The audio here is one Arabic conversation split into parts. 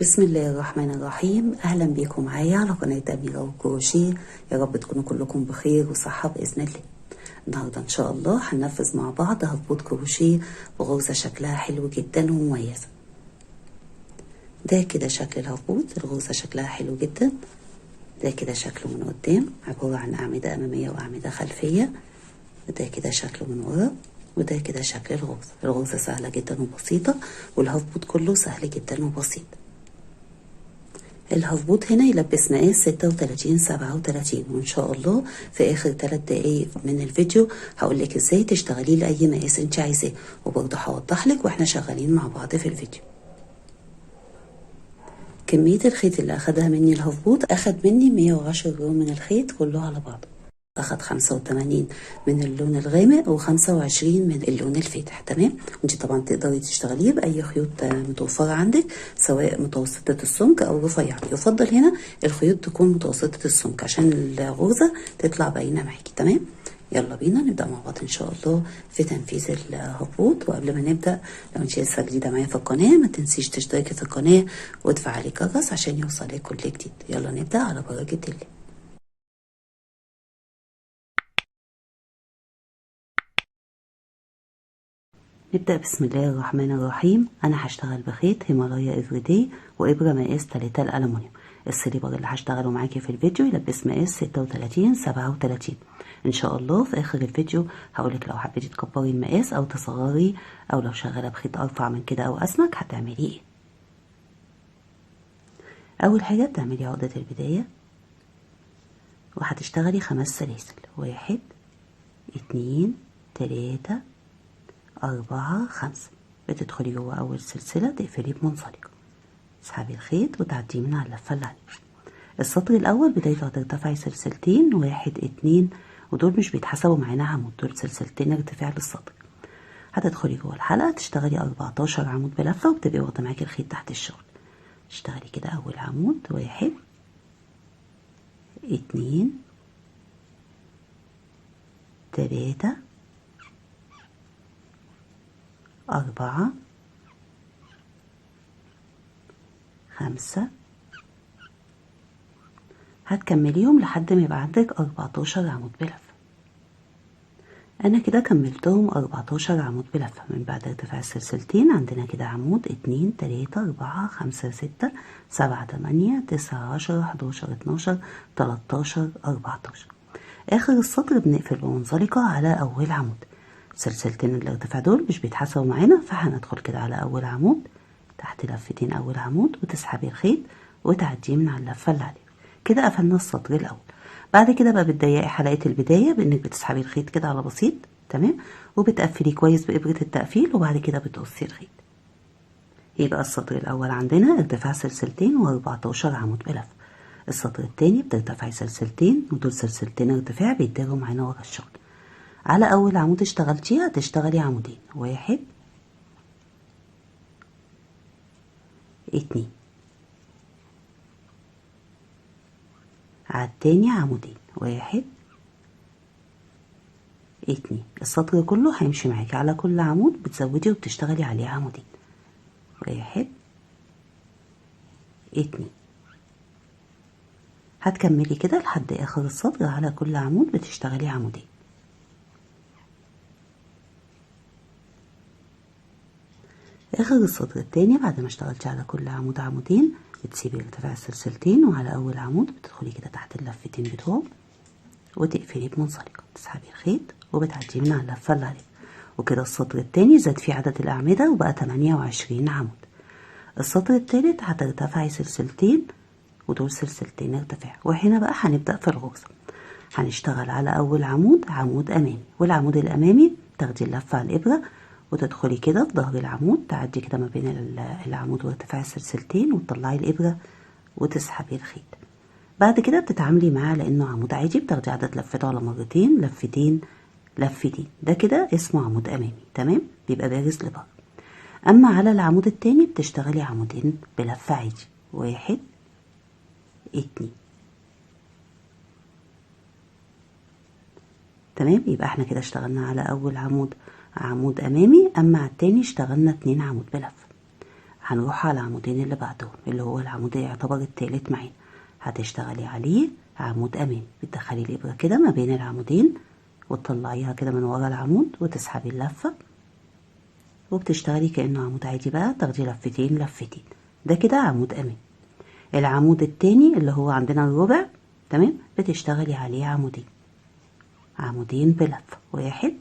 بسم الله الرحمن الرحيم. اهلا بيكم معايا على قناة أميرة وكروشيه. يا رب تكونوا كلكم بخير وصحة بإذن الله. النهاردة ان شاء الله هننفذ مع بعض هبوط كروشيه بغرزة شكلها حلو جدا ومميزة. ده كده شكل الهبوط، الغرزة شكلها حلو جدا. ده كده شكله من قدام، عبارة عن أعمدة أمامية وأعمدة خلفية. وده كده شكله من ورا، وده كده شكل الغرزة. الغرزة سهلة جدا وبسيطة، والهبوط كله سهل جدا وبسيط. الهبوط هنا يلبس مقاس 36 37، وان شاء الله في اخر 3 دقايق من الفيديو هقولك ازاي تشتغليه لاي مقاس انت عايزاه، وبرضه هوضح لك واحنا شغالين مع بعض في الفيديو. كمية الخيط اللي اخدها مني الهبوط اخد مني 110 جرام من الخيط كله على بعضه. اخد 85 من اللون الغامق و25 من اللون الفاتح. تمام. انت طبعا تقدري تشتغليه باي خيوط متوفره عندك، سواء متوسطه السمك او رفيعه. يفضل هنا الخيوط تكون متوسطه السمك عشان الغرزه تطلع باينه معاكي. تمام. يلا بينا نبدا مع بعض ان شاء الله في تنفيذ الهبوط. وقبل ما نبدا، لو انت لسه جديده معايا في القناه ما تنسيش تشتركي في القناه وتفعلي الجرس عشان يوصلك كل جديد. يلا نبدا على بركه الله. نبدأ بسم الله الرحمن الرحيم. أنا هشتغل بخيط هيمالايا افريداي وإبرة مقاس 3 الألمونيوم. السليبر اللي هشتغله معاكي في الفيديو يلبس مقاس 36 37. إن شاء الله في آخر الفيديو هقولك لو حبيتي تكبري المقاس أو تصغري، أو لو شغالة بخيط أرفع من كده أو أسمك هتعملي إيه. أول حاجة بتعملي عقدة البداية وهتشتغلي 5 سلاسل. 1 2 3 4 5. بتدخلي جوه اول سلسله تقفلي بمنزلقه، تسحبي الخيط وتعديه من على اللفه اللي عليه. السطر الاول بدايته هترتفعي سلسلتين، 1 2، ودول مش بيتحسبوا معانا عمود، دول سلسلتين ارتفاع للسطر. هتدخلي جوه الحلقه تشتغلي 14 عمود بلفه، وبتبقي واخده معاكي الخيط تحت الشغل. تشتغلي كده اول عمود، 1 2 3 4 5. هتكمليهم لحد ما يبقى عندك 14 عمود بلفة. انا كده كملتهم 14 عمود بلفة. من بعد ارتفاع السلسلتين عندنا كده عمود 2 3 4 5 6 7 8 9 10 11 12 13 14. اخر السطر بنقفل بمنزلقة على اول عمود. سلسلتين الارتفاع دول مش بيتحسبوا معانا، فهندخل كده على اول عمود تحت لفتين اول عمود، وتسحبي الخيط وتعديه من على اللفة اللي عليه. كده قفلنا السطر الاول. بعد كده بقى بتضيقي حلقة البداية بانك بتسحبي الخيط كده على بسيط. تمام. وبتقفلي كويس بإبرة التقفيل، وبعد كده بتقصي الخيط. يبقى السطر الاول عندنا ارتفاع سلسلتين و14 عمود بلف. السطر التاني بترتفعي سلسلتين، ودول سلسلتين ارتفاع بيتداروا معانا ورا الشغل. على اول عمود اشتغلتيه هتشتغلي عمودين، 1 2. على التاني عمودين، 1 2. السطر كله هيمشي معاكي على كل عمود بتزودي وبتشتغلي عليه عمودين، 1 2. هتكملي كده لحد اخر السطر، على كل عمود بتشتغلي عمودين. اخر السطر التاني بعد ما اشتغلتي على كل عمود عمودين بتسيبي ارتفاع السلسلتين، وعلى اول عمود بتدخلي كده تحت اللفتين بتوعه وتقفلي بمنزلقة، تسحبي الخيط وبتعديه من على اللفة اللي عليه. وكده السطر التاني زاد فيه عدد الاعمدة وبقى 28 عمود. السطر التالت هترتفعي سلسلتين، ودول سلسلتين ارتفاع. وهنا بقى هنبدأ في الغرزة. هنشتغل على اول عمود عمود امامي، والعمود الامامي تاخدي اللفة على الابرة وتدخلي كده في ظهر العمود، تعدي كده ما بين العمود وارتفاع السلسلتين وتطلعي الابرة وتسحبي الخيط. بعد كده بتتعاملي معاه لانه عمود عادي، بتاخدي عدد لفته على مرتين، لفتين لفتين. ده كده اسمه عمود امامي. تمام. بيبقى بارز لبره. اما على العمود التاني بتشتغلي عمودين بلفة عادي، 1 2. تمام. يبقى احنا كده اشتغلنا على اول عمود عمود امامي، اما على التاني اشتغلنا 2 عمود بلفة. هنروح على العمودين اللي بعدهم اللي هو العمود يعتبر التالت معانا. هتشتغلي عليه عمود امامي، بتدخلي الابره كده ما بين العمودين وتطلعيها كده من ورا العمود وتسحبي اللفه وبتشتغلي كانه عمود عادي بقى، تاخدي لفتين لفتين. ده كده عمود امامي. العمود التاني اللي هو عندنا الربع، تمام، بتشتغلي عليه عمودين بلفه، 1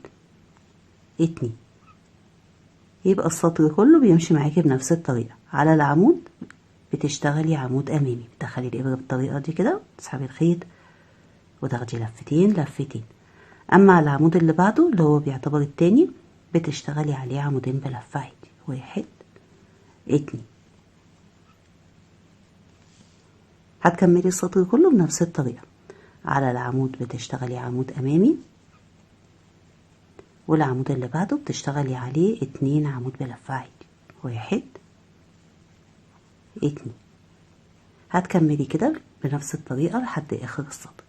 2. يبقى السطر كله بيمشي معاكي بنفس الطريقه. على العمود بتشتغلي عمود امامي، بتدخلي الابره بالطريقه دي كده، تسحبي الخيط وتاخدي لفتين لفتين. اما على العمود اللي بعده اللي هو بيعتبر التاني، بتشتغلي عليه عمودين بلفه عادي، 1 2. هتكملي السطر كله بنفس الطريقه. على العمود بتشتغلي عمود امامي، والعمود اللي بعده بتشتغلي عليه 2 عمود بلفه عادي، 1 2. هتكملي كده بنفس الطريقه لحد اخر السطر.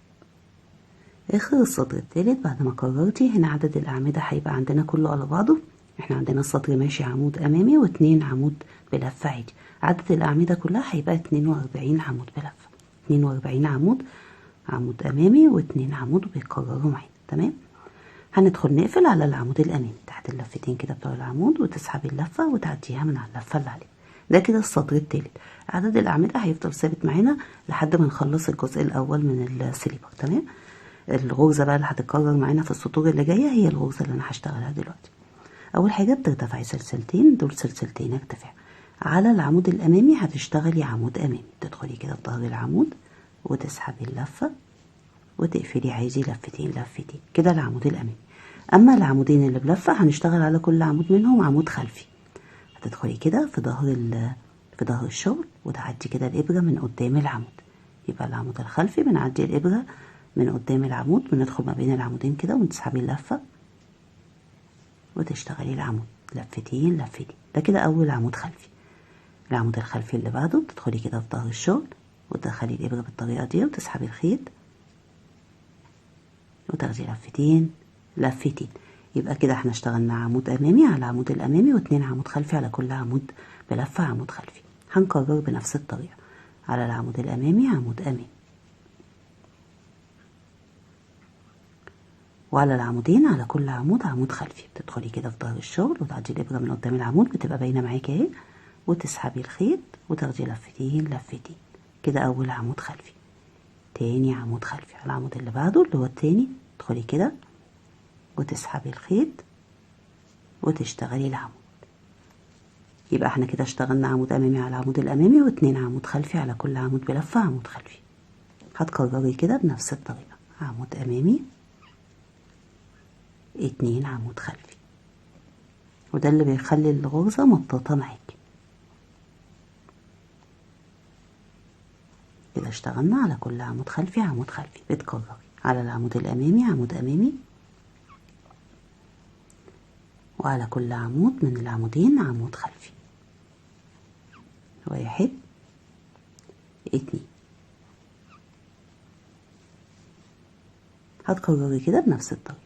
اخر السطر التالت بعد ما كررتي هنا عدد الاعمده هيبقى عندنا كله على بعضه. احنا عندنا السطر ماشي عمود امامي و2 عمود بلفه عادي، عدد الاعمده كلها هيبقى 42 عمود بلفه، 42 عمود امامي و2 عمود بيتكرروا معانا، تمام. هندخل نقفل على العمود الامامي تحت اللفتين كده بتوع العمود وتسحبي اللفه وتعديها من على اللفه اللي عليها. ده كده السطر التالت. عدد الاعمده هيفضل ثابت معانا لحد ما نخلص الجزء الاول من السليبر، تمام. الغرزه بقى اللي هتتكرر معانا في السطور اللي جايه هي الغرزه اللي انا هشتغلها دلوقتي. اول حاجه بترتفعي سلسلتين، دول سلسلتين ارتفاع. على العمود الامامي هتشتغلي عمود امامي، تدخلي كده في ظهر العمود وتسحبي اللفه وتقفلي عادي لفتين لفتين كده العمود الامامي. اما العمودين اللي بلفه هنشتغل على كل عمود منهم عمود خلفي. هتدخلي كده في ظهر الشغل وتعدي كده الابره من قدام العمود. يبقى العمود الخلفي بنعدي الابره من قدام العمود، بندخل ما بين العمودين كده وتسحبي اللفه وتشتغلي العمود لفتين لفتين. ده كده اول عمود خلفي. العمود الخلفي اللي بعده بتدخلي كده في ظهر الشغل وتدخلي الابره بالطريقه دي وتسحبي الخيط وتاخدي لفتين لفتين. يبقى كده احنا اشتغلنا عمود امامي على العمود الامامي و2 عمود خلفي على كل عمود بلفه عمود خلفي. هنكرر بنفس الطريقه. على العمود الامامي عمود امامي، وعلى العمودين على كل عمود خلفي. بتدخلي كده في ظهر الشغل وتعدي الابره من قدام العمود، بتبقى باينه معاكي اهي، وتسحبي الخيط وتاخدي لفتين لفتين كده اول عمود خلفي. تاني عمود خلفي على العمود اللي بعده اللي هو التاني، تدخلي كده وتسحبي الخيط وتشتغلي العمود. يبقى احنا كده اشتغلنا عمود امامي على العمود الامامي و2 عمود خلفي على كل عمود بلفه عمود خلفي. هتكرري كده بنفس الطريقه، عمود امامي 2 عمود خلفي، وده اللي بيخلي الغرزه مطاطه معاكي. كده اشتغلنا على كل عمود خلفي عمود خلفي. بتكرري على العمود الامامي عمود امامي، وعلى كل عمود من العمودين عمود خلفي، 1 2. هتكرري كده بنفس الطريقه.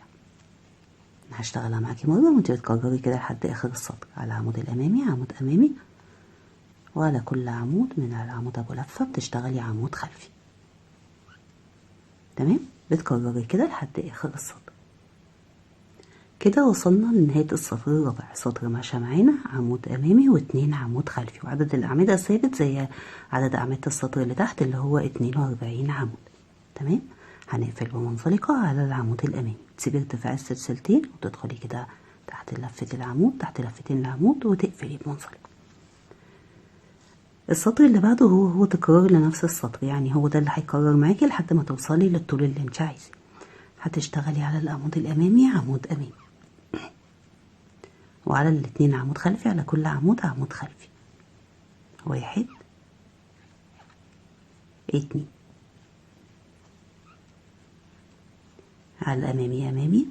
هشتغلها معاكي مره وانت بتكرري كده لحد اخر السطر. على العمود الامامي عمود امامي، وعلى كل عمود من العمود ابو لفه بتشتغلي عمود خلفي، تمام. بتكرري كده لحد اخر السطر. كده وصلنا لنهايه السطر الرابع. السطر ماشي معانا عمود امامي و2 عمود خلفي، وعدد الاعمده ثابت زي عدد اعمده السطر اللي تحت اللي هو 42 عمود، تمام. هنقفل بمنزلقه على العمود الامامي، تسيبي ارتفاع السلسلتين وتدخلي كده تحت لفه العمود تحت لفتين العمود وتقفلي بمنزلقه. السطر اللي بعده هو تكرار لنفس السطر، يعني هو ده اللي هيكرر معاكي لحد ما توصلي للطول اللي انت عايزاه. هتشتغلي على العمود الامامي عمود امامي، وعلى الاتنين عمود خلفي على كل عمود خلفي، 1 2. على الامامي امامي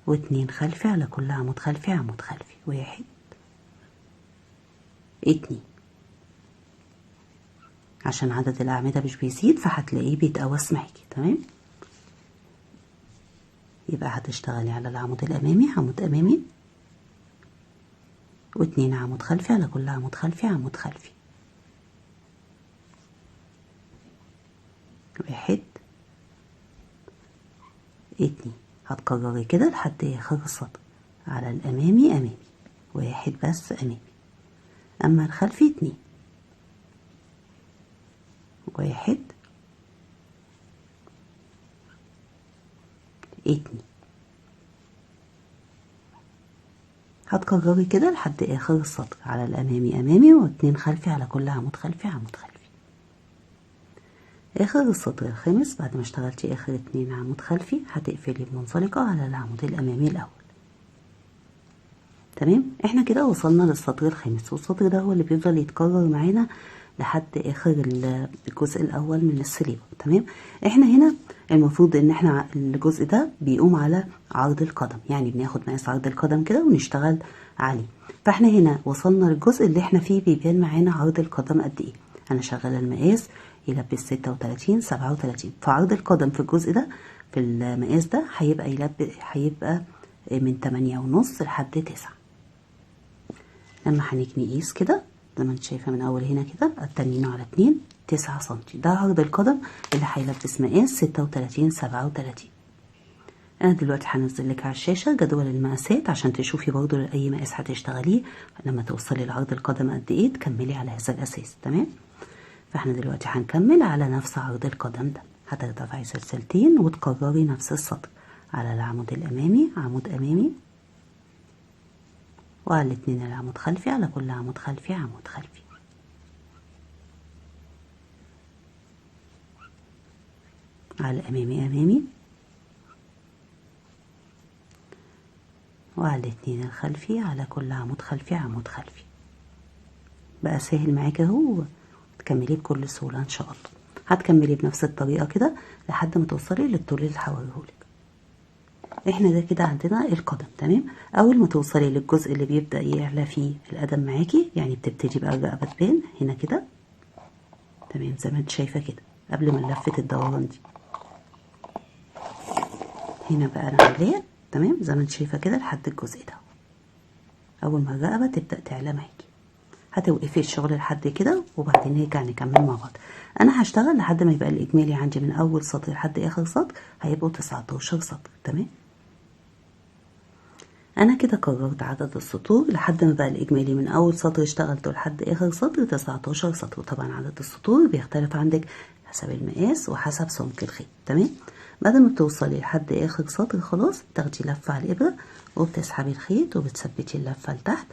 و2 خلفي على كل عمود خلفي 1 2. عشان عدد الاعمده مش بيزيد فهتلاقيه بيتقوس معاكي، تمام. يبقى هتشتغلي على العمود الامامي عمود امامي، واتنين عمود خلفي على كل عمود خلفي عمود خلفي. واحد اتنين. هتكرري كده لحد اخر السطر. على الامامي امامي واحد بس امامي، اما الخلفي اتنين. واحد اتنين. هتكرري كده لحد اخر السطر. على الامامي امامي واتنين خلفي على كل عمود خلفي عمود خلفي. اخر السطر الخامس بعد ما اشتغلتي اخر اتنين عمود خلفي هتقفلي بمنزلقة على العمود الامامي الاول. تمام، احنا كده وصلنا للسطر الخامس، والسطر ده هو اللي بيفضل يتكرر معانا لحد اخر الجزء الاول من السليبة. تمام، احنا هنا المفروض ان احنا الجزء ده بيقوم على عرض القدم، يعني بناخد مقاس عرض القدم كده ونشتغل عليه. فاحنا هنا وصلنا للجزء اللي احنا فيه بيبان معانا عرض القدم قد ايه. انا شغاله المقاس يلبس 36 37، فعرض القدم في الجزء ده في المقاس ده هيبقى من 8.5 لحد 9. لما هنيجي نقيس كده زي ما انت شايفه من اول هنا كده التانيين على 2 9 سنتي، ده عرض القدم اللي هيلبس مقاس 36 37. انا دلوقتي هنزل لك على الشاشه جدول المقاسات عشان تشوفي برضو اي مقاس هتشتغليه لما توصلي لعرض القدم قد ايه تكملي على هذا الاساس. تمام، فاحنا دلوقتي هنكمل على نفس عرض القدم ده. هترتفعي سلسلتين وتكرري نفس السطر. على العمود الامامي عمود امامي، وعلى الاتنين العمود خلفي على كل عمود خلفي عمود خلفي. على الامامي امامي، وعلى الاتنين الخلفي على كل عمود خلفي عمود خلفي. بقى سهل معاكي اهو، تكمليه بكل سهوله ان شاء الله. هتكملي بنفس الطريقه كده لحد ما توصلي للطول اللي هوريهولك. احنا ده كده عندنا القدم. تمام، اول ما توصلي للجزء اللي بيبدا يعلى فيه القدم معاكي، يعني بتبتدي بقى الرقبه تبان هنا كده. تمام، زي ما انت شايفه كده قبل ما لفه الدوران دي هنا بقى انا عاملاه. تمام، زي ما انت شايفه كده لحد الجزء ده. اول ما الرقبه تبدا تعلى معاكي هتوقفي الشغل لحد كده وبعدين نرجع نكمل مع بعض. انا هشتغل لحد ما يبقى الاجمالي عندي من اول سطر لحد اخر سطر هيبقوا 19 سطر. تمام، انا كده قررت عدد السطور لحد ما بقى الاجمالي من اول سطر اشتغلته لحد اخر سطر 19 سطر. طبعا عدد السطور بيختلف عندك حسب المقاس وحسب سمك الخيط. تمام، بعد ما بتوصلي لحد اخر سطر خلاص تاخدي لفه على الابره وبتسحبي الخيط وبتثبتي اللفه لتحت.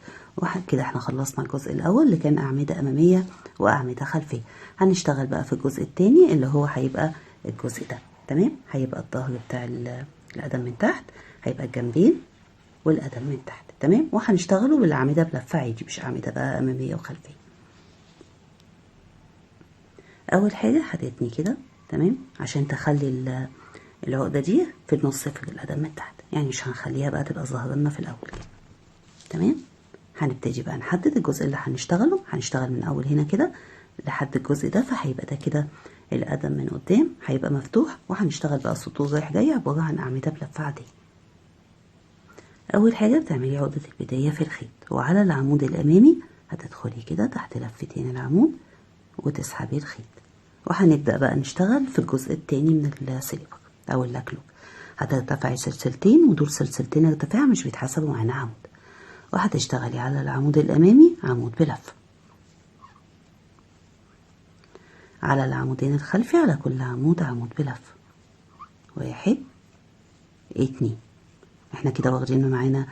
كده احنا خلصنا الجزء الاول اللي كان اعمده اماميه واعمده خلفيه. هنشتغل بقى في الجزء الثاني اللي هو هيبقى الجزء ده. تمام، هيبقى الظهر بتاع القدم من تحت، هيبقى الجنبين والقدم من تحت. تمام، وهنشتغلوا بالاعمده بلفه عادي مش اعمده بقى اماميه وخلفيه. اول حاجه هتتني كده. تمام، عشان تخلي العقده دي في النص في القدم من تحت، يعني مش هنخليها بقى تبقى ظاهره لنا في الاول كده. تمام، هنبتدي بقى نحدد الجزء اللي هنشتغله. هنشتغل من اول هنا كده لحد الجزء ده، فهيبقى ده كده القدم من قدام هيبقى مفتوح، وهنشتغل بقى سطور رايح جاي عباره عن اعمده بلفه عاديه. اول حاجه بتعملي عقده البدايه في الخيط، وعلى العمود الامامي هتدخلي كده تحت لفتين العمود وتسحبي الخيط، وهنبدا بقى نشتغل في الجزء التاني من السليبر او اللاكلوك. هترتفعي سلسلتين، ودول سلسلتين ارتفاع مش بيتحسبوا معانا عمود، وهتشتغلي على العمود الامامي عمود بلفه، على العمودين الخلفي على كل عمود عمود بلفه. واحد اتنين. احنا كده واخدين معانا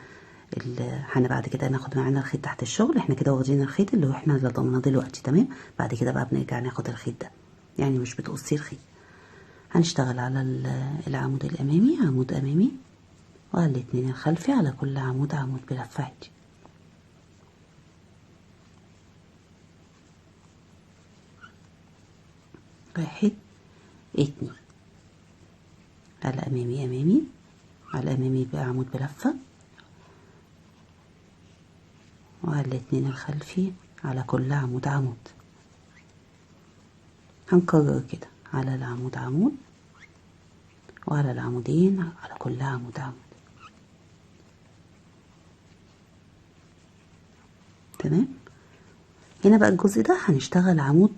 بعد كده ناخد معانا الخيط تحت الشغل. احنا كده واخدين الخيط اللي احنا ضمناه دلوقتي. تمام، بعد كده بقى بنرجع ناخد الخيط ده، يعني مش بتقصي الخيط. هنشتغل على العمود الامامي عمود امامي، وعلى الاتنين الخلفي على كل عمود عمود بلفه عادي. واحد اتنين. على امامي امامي، على امامي بقى عمود بلفه، وعلى الاتنين الخلفي على كل عمود عمود. هنكرر كده على العمود عمود، وعلى العمودين على كل عمود عمود. تمام. هنا بقى الجزء ده هنشتغل عمود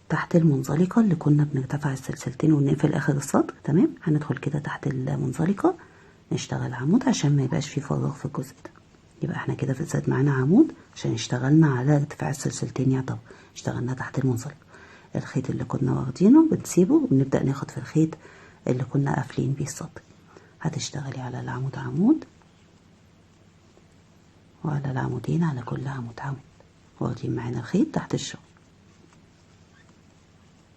تحت المنزلقة اللي كنا بنرتفع السلسلتين ونقفل اخر السطر. تمام، هندخل كده تحت المنزلقة نشتغل عمود عشان ما يبقاش فيه فراغ في الجزء ده. يبقى احنا كده في زاد معانا عمود عشان اشتغلنا على ارتفاع السلسلتين، يعتبر اشتغلنا تحت المنزلقة. الخيط اللي كنا واخدينه بنسيبه وبنبدأ ناخد في الخيط اللي كنا قافلين بيه السطر. هتشتغلي على العمود عمود، وعلى العمودين على كل عمود عمود، واخدين معانا الخيط تحت الشغل.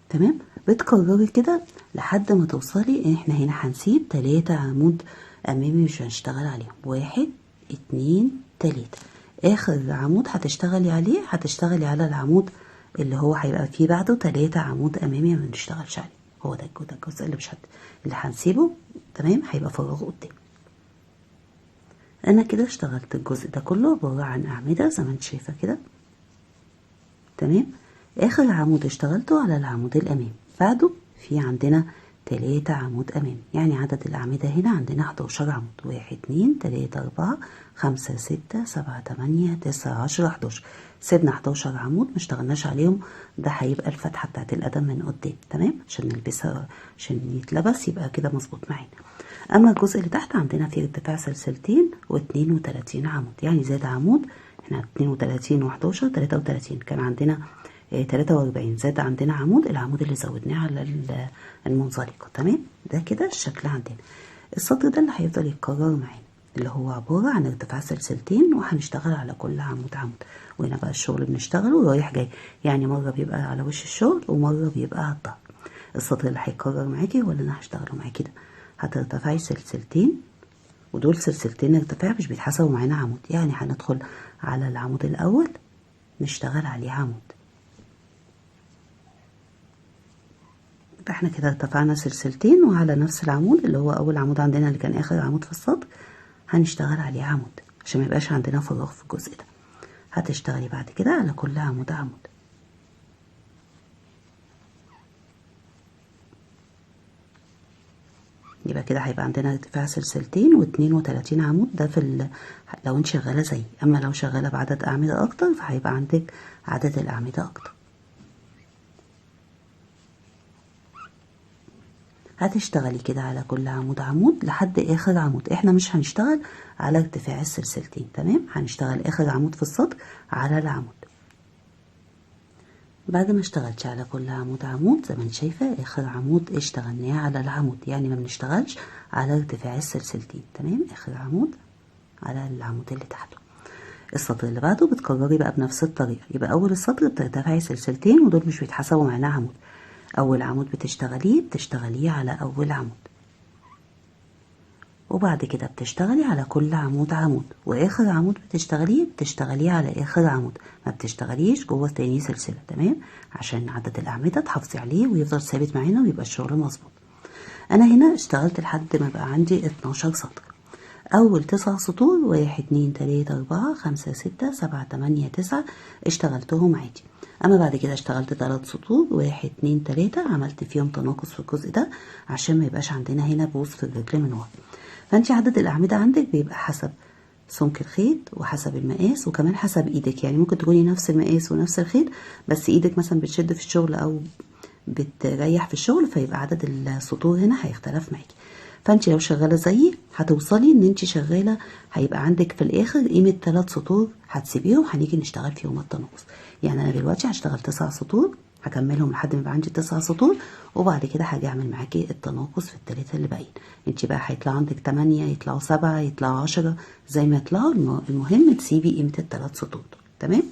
تمام، بتكرري كده لحد ما توصلي. احنا هنا هنسيب 3 عمود امامي مش هنشتغل عليهم، 1 2 3. اخر عمود هتشتغلي عليه هتشتغلي على العمود اللي هو هيبقى فيه بعده 3 عمود امامي ما بنشتغلش عليه. هو ده الجزء اللي اللي هنسيبه. تمام، هيبقى فراغ قدام. انا كده اشتغلت الجزء ده كله عبارة عن اعمدة زي ما انت شايفة كده. تمام، اخر عمود اشتغلته على العمود الامامي، بعده في عندنا 3 عمود امامي، يعني عدد الاعمدة هنا عندنا 11 عمود. 1 2 3 4 5 6 7 8 9 10 11. سيبنا 11 عمود ما اشتغلناش عليهم، ده هيبقى الفتحة بتاعت القدم من قدام. تمام، عشان نلبسها عشان يتلبس يبقى كده مظبوط معانا. اما الجزء اللي تحت عندنا فيه ارتفاع سلسلتين و32 عمود، يعني زاد عمود. احنا 32 و11 33، كان عندنا 43، زاد عندنا عمود، العمود اللي زودناه على المنزلقة. تمام، ده كده الشكل عندنا. السطر ده اللي هيفضل يتكرر معانا، اللي هو عبارة عن ارتفاع سلسلتين وهنشتغل على كل عمود عمود. وهنا بقى الشغل بنشتغله رايح جاي، يعني مرة بيبقى على وش الشغل ومرة بيبقى على الظهر. السطر اللي هيتكرر معاكي هو اللي انا هشتغله معاكي ده. هترتفعي سلسلتين، ودول سلسلتين ارتفاع مش بيتحسبوا معانا عمود، يعني هندخل على العمود الاول نشتغل عليه عمود. احنا كده ارتفعنا سلسلتين، وعلى نفس العمود اللي هو اول عمود عندنا اللي كان اخر عمود في السطر هنشتغل عليه عمود عشان ما يبقاش عندنا فراغ في الجزء ده. هتشتغلي بعد كده على كل عمود عمود. يبقى كده هيبقى عندنا ارتفاع سلسلتين و32 عمود، ده في لو انت شغاله زي. اما لو شغاله بعدد اعمده اكتر فهيبقى عندك عدد الاعمده اكتر. هتشتغلي كده على كل عمود عمود لحد اخر عمود. احنا مش هنشتغل على ارتفاع السلسلتين، تمام، هنشتغل اخر عمود في السطر على العمود. بعد ما اشتغلتش على كل عمود عمود زي ما انت شايفه، اخر عمود اشتغلناه على العمود، يعني ما بنشتغلش على ارتفاع السلسلتين. تمام، اخر عمود على العمود اللي تحته. السطر اللي بعده بتكرري بقى بنفس الطريقه. يبقى اول السطر بترتفعي سلسلتين ودول مش بيتحسبوا معانا عمود. اول عمود بتشتغليه على اول عمود، وبعد كده بتشتغلي على كل عمود عمود، واخر عمود بتشتغليه على اخر عمود، ما بتشتغليش جوه تاني سلسله. تمام، عشان عدد الاعمده تحافظي عليه ويفضل ثابت معانا ويبقى الشغل مظبوط. انا هنا اشتغلت لحد ما بقى عندي 12 سطر. اول 9 سطور 1 2 3 4 5 6 7 8 9 اشتغلتهم عادي. اما بعد كده اشتغلت 3 سطور 1 2 3 عملت فيهم تناقص في الجزء ده عشان ما يبقاش عندنا هنا بوز في الرجل من ورا. فانت عدد الاعمده عندك بيبقى حسب سمك الخيط وحسب المقاس وكمان حسب ايدك، يعني ممكن تكوني نفس المقاس ونفس الخيط بس ايدك مثلا بتشد في الشغل او بتريح في الشغل، فيبقى عدد السطور هنا هيختلف معاكي. فانت لو شغاله زيي هتوصلي ان انت شغاله هيبقى عندك في الاخر قيمه 3 سطور هتسيبيهم هنيجي نشتغل فيهم التناقص. يعني انا دلوقتي هشتغل 9 سطور هكملهم لحد ما يبقى عندي 9 سطور، وبعد كده هاجي اعمل معاكي التناقص في الثلاثه اللي باقيين. انت بقى هيطلع عندك 8 يطلعوا 7 يطلعوا 10 زي ما يطلعوا، المهم تسيبي قيمه ال3 سطور دول. تمام،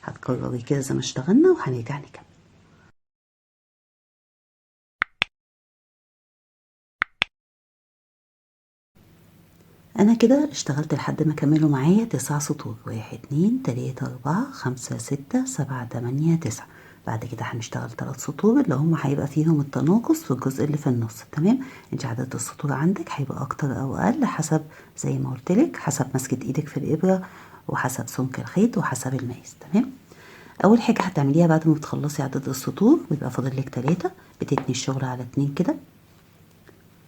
هتكرري كده زي ما اشتغلنا وهنرجع نكمل. انا كده اشتغلت لحد ما كملوا معايا 9 سطور. 1 2 3 4 5 6 7 8 9. بعد كده هنشتغل 3 سطور اللي هم هيبقى فيهم التناقص في الجزء اللي في النص. تمام، انت عدد السطور عندك هيبقى اكتر او اقل حسب زي ما قلت لك، حسب مسكة ايدك في الابرة وحسب سمك الخيط وحسب المقاس. تمام، اول حاجة هتعمليها بعد ما بتخلصي عدد السطور بيبقى فاضل لك 3، بتتني الشغل على 2 كده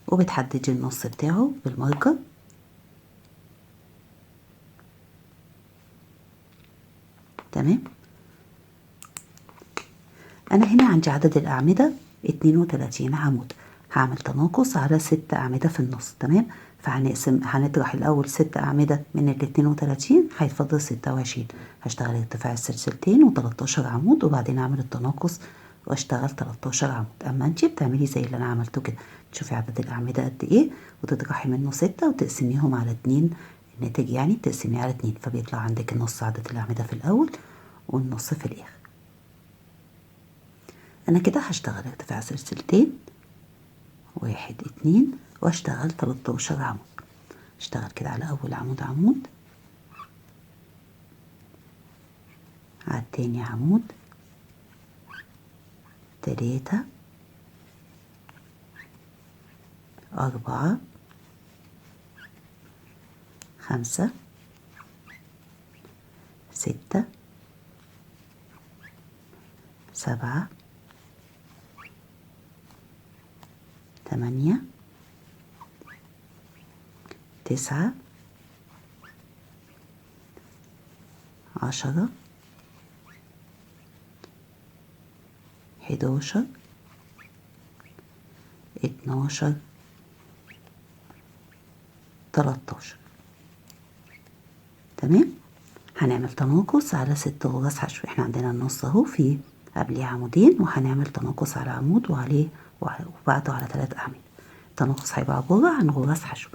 وبتحددي النص بتاعه بالماركر. تمام. انا هنا عندي عدد الاعمدة 32 عمود، هعمل تناقص على 6 اعمدة في النص. تمام. هنطرح الاول 6 اعمدة من ال 32 هيتفضل 26. هشتغل ارتفاع السلسلتين و13 عمود وبعدين اعمل التناقص واشتغل 13 عمود. اما انتي بتعملي زي اللي انا عملته كده، تشوفي عدد الاعمدة قد ايه وتطرحي منه 6 وتقسميهم على 2. الناتج يعني بتقسميه على 2 فبيطلع عندك النص عدد الاعمدة في الاول والنص في الاخر. انا كده هشتغل ارتفاع سلسلتين 1 2 واشتغل 13 عمود. اشتغل كده على اول عمود عمود، على التاني عمود 3 4 5 6 7 8 9 10 11 12 13. تمام. هنعمل تناقص على 6 غرز حشو. احنا عندنا النص اهو فيه قبليه عمودين، وهنعمل تناقص على عمود وعليه وبعده على 3 اعمدة. التناقص هيبقى عبارة عن غرز حشو،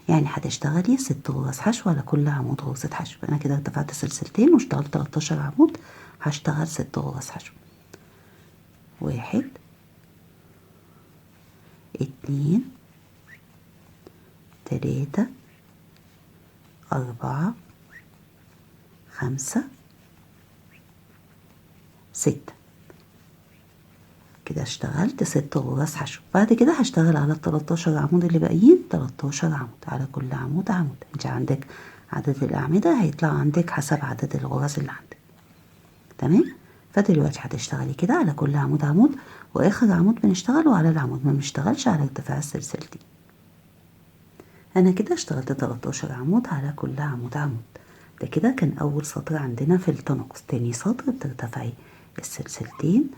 يعني هتشتغلي 6 غرز حشو على كل عمود غرزة حشو. انا كده ارتفعت سلسلتين واشتغلت 13 عمود، هشتغل 6 غرز حشو. 1 2 3 4 5 6. كده اشتغلت 6 غرز حشو. بعد كده هشتغل على ال13 عمود اللي باقيين 13 عمود، على كل عمود عمود. انت عندك عدد الاعمدة هيطلع عندك حسب عدد الغرز اللي عندك. تمام. فدلوقتي هتشتغلي كده على كل عمود عمود، واخر عمود بنشتغله على العمود ما بنشتغلش على ارتفاع السلسلتين. انا كده اشتغلت 13 عمود على كل عمود عمود. ده كده كان اول سطر عندنا في التناقص. تاني سطر بترتفعي السلسلتين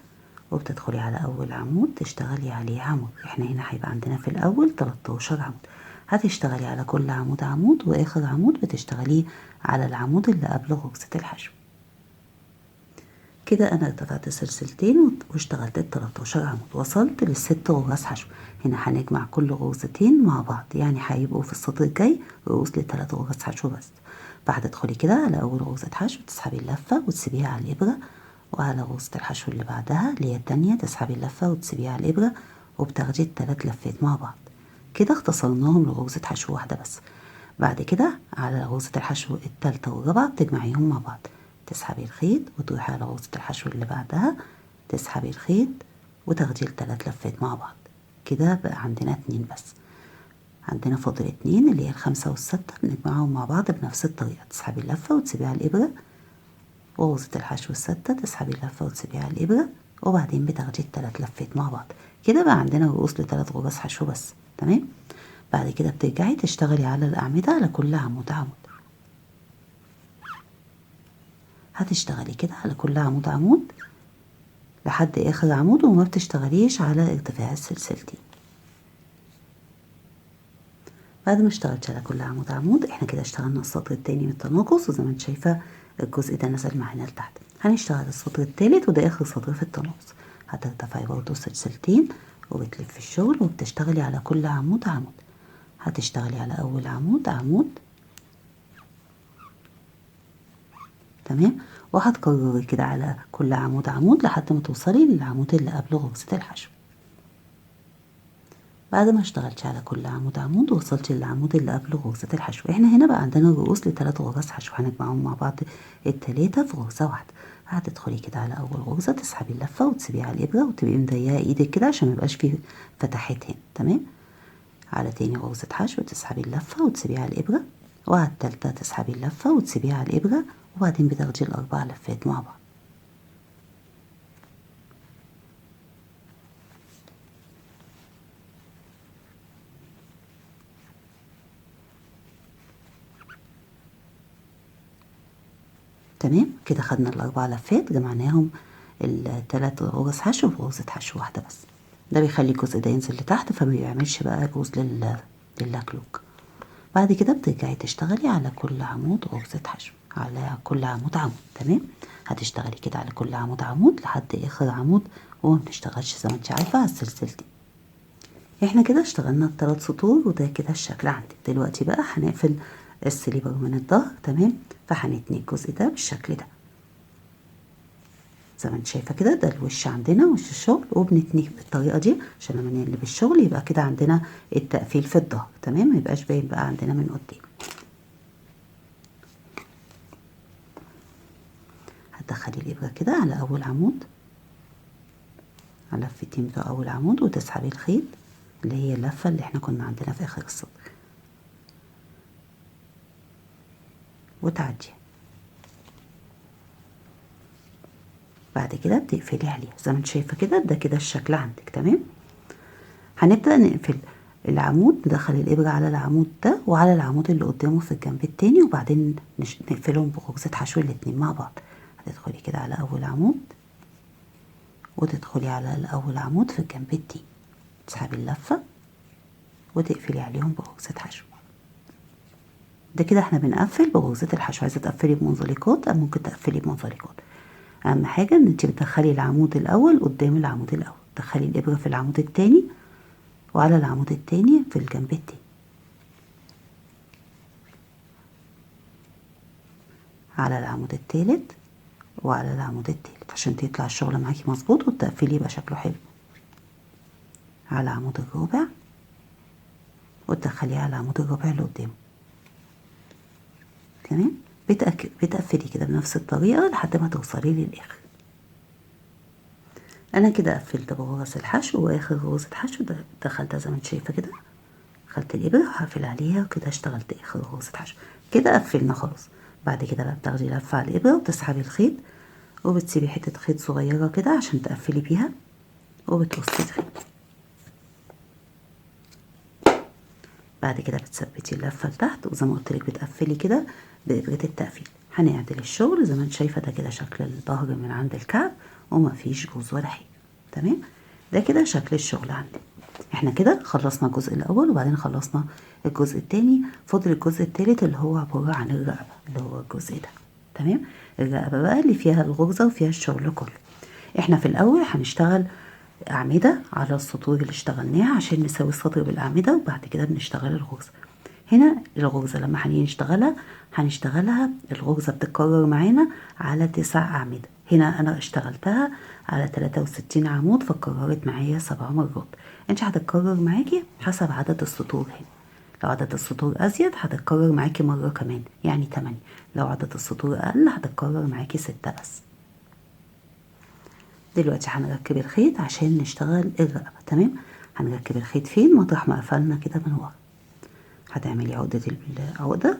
وبتدخلي على اول عمود تشتغلي عليه عمود. احنا هنا هيبقى عندنا في الاول 13 عمود، هتشتغلي على كل عمود عمود، واخر عمود بتشتغليه على العمود اللي قبل غرزة الحشو. كده انا ارتفعت سلسلتين واشتغلت ال 13 عمود، وصلت للست غرز حشو. هنا هنجمع كل غرزتين مع بعض، يعني هيبقوا في السطر الجاي رؤوس ل3 غرز حشو بس. فهتدخلي كده على اول غرزة حشو تسحبي اللفة وتسيبيها على الابرة، وعلى غرزة الحشو اللي بعدها اللي هي التانية تسحبي اللفة وتسيبيها على الابرة، وبتاخدي ال3 لفات مع بعض. كده اختصرناهم لغرزة حشو واحدة بس. بعد كده على غرزة الحشو التالتة والرابعة بتجمعيهم مع بعض، تسحبي الخيط وتروحي على غرزة الحشو اللي بعدها تسحبي الخيط وتاخدي ال3 لفات مع بعض. كده بقى عندنا 2 بس. عندنا فاضل 2 اللي هي ال5 وال6 بنجمعهم مع بعض بنفس الطريقة، تسحبي اللفة وتسيبيها على الإبرة، وغرزة الحشو الستة تسحبي اللفة وتسيبيها على الإبرة، وبعدين بتاخدي ال3 لفات مع بعض. كده بقى عندنا رؤوس ل3 غرز حشو بس. تمام. بعد كده بترجعي تشتغلي على الأعمدة على كل عمود عمود. هتشتغلي كده على كل عمود عمود لحد آخر عمود، وما بتشتغليش على ارتفاع السلسلتين. بعد ما اشتغلت على كل عمود عمود احنا كده اشتغلنا السطر التاني من التناقص، وزي ما انت شايفة الجزء ده نزل معانا لتحت. هنشتغل السطر التالت وده آخر سطر في التناقص. هترتفعي برضه سلسلتين وبتلفي الشغل وبتشتغلي على كل عمود عمود. هتشتغلي على أول عمود عمود. تمام. وهتكرري كده على كل عمود عمود لحد ما توصلي للعمود اللي قبل غرزة الحشو. بعد ما اشتغلتي على كل عمود عمود وصلتي للعمود اللي قبل غرزة الحشو، احنا هنا بقى عندنا رؤوس ل3 غرز حشو، هنجمعهم مع بعض ال3 في غرزة واحدة. هتدخلي كده على أول غرزة تسحبي اللفة وتسيبيها على الإبرة وتبقي مضيقة ايدك كده عشان ميبقاش فيه فتحات هنا. تمام. على تاني غرزة حشو تسحبي اللفة وتسيبيها على الإبرة، وعلى التالتة تسحبي اللفة وتسيبيها على الإبرة، وبعدين بتاخدي ال4 لفات مع بعض. تمام. كده خدنا ال4 لفات جمعناهم ال3 غرز حشو وغرزة حشو واحدة بس. ده بيخلي الجزء ده ينزل لتحت فما بيعملش بقى جوز لللاكلوك. بعد كده بترجعي تشتغلي على كل عمود غرزة حشو، على كل عمود عمود. تمام. هتشتغلي كده على كل عمود عمود لحد اخر عمود، وما بنشتغلش زي ما انت عارفة على السلسلتين. احنا كده اشتغلنا ال3 سطور وده كده الشكل عندك. دلوقتي بقى هنقفل السليبر من الظهر. تمام. فهنتني الجزء ده بالشكل ده زي ما انت شايفه كده. ده الوش عندنا، وش الشغل، وبنتنيه بالطريقه دي عشان لما نقلب الشغل يبقى كده عندنا التقفيل في الظهر. تمام. ما يبقاش باين بقى عندنا من قدام. هتدخلي الابره كده على اول عمود، على لفتين بتوع اول عمود، وتسحبي الخيط اللي هي اللفه اللي احنا كنا عندنا في اخر السطر وتعدي. بعد كده بتقفلي عليها زي ما انت شايفه كده. ده كده الشكل عندك. تمام. هنبدأ نقفل العمود، ندخل الإبرة على العمود ده وعلى العمود اللي قدامه في الجنب التاني، وبعدين نقفلهم بغرزة حشو الاتنين مع بعض. هتدخلي كده على أول عمود وتدخلي على الأول عمود في الجنب التاني، تسحبي اللفة وتقفلي عليهم بغرزة حشو. ده كده احنا بنقفل بغرزة الحشو. عايزة تقفلي بمنزلقات أو ممكن تقفلي بمنزلقات. أهم حاجة إن انت بتدخلي العمود الأول قدام العمود الأول، تدخلي الإبرة في العمود التاني وعلى العمود التاني في الجنب التاني، على العمود التالت وعلى العمود التالت عشان تطلع الشغل معاكي مظبوط والتقفيل يبقى شكله حلو. على العمود الرابع وتدخليه على العمود الرابع اللي قدامه. تمام. بتقفلي كده بنفس الطريقة لحد ما توصلي للآخر. أنا كده قفلت بغرز الحشو، وآخر غرزة حشو دخلتها زي ما انت شايفة كده. دخلت الإبرة وهقفل عليها وكده اشتغلت آخر غرزة حشو. كده قفلنا خلاص. بعد كده بقى بتاخدي لفة على الإبرة وتسحبي الخيط، وبتسيبي حتة خيط صغيرة كده عشان تقفلي بيها، وبتقصي الخيط. بعد كده بتثبتي اللفة لتحت، وزي ما قلتلك بتقفلي كده بإبرة التقفيل. هنعدل الشغل زي ما انت شايفة. ده كده شكل الظهر من عند الكعب وما فيش جوز ولا حاجة. تمام. ده كده شكل الشغل عندي. احنا كده خلصنا الجزء الاول وبعدين خلصنا الجزء التاني. فاضل الجزء التالت اللي هو عبارة عن الرقبة اللي هو الجزء ده. تمام. الرقبة بقى اللي فيها الغرزة وفيها الشغل كله. احنا في الاول هنشتغل أعمدة على السطور اللي اشتغلناها عشان نساوي السطر بالأعمدة، وبعد كده بنشتغل الغرزة. هنا الغرزة لما هنيجي هنشتغلها الغرزة بتتكرر معانا على 9 أعمدة. هنا أنا اشتغلتها على 63 عمود فاتكررت معايا 7 مرات. انت هتتكرر معاكي حسب عدد السطور. هنا لو عدد السطور أزيد هتتكرر معاكي مرة كمان يعني 8. لو عدد السطور أقل هتتكرر معاكي 6 بس. دلوقتي هنركب الخيط عشان نشتغل الرقبة. تمام. هنركب الخيط فين؟ مطرح ما قفلنا كده من ورا. هتعملي عقدة العقدة.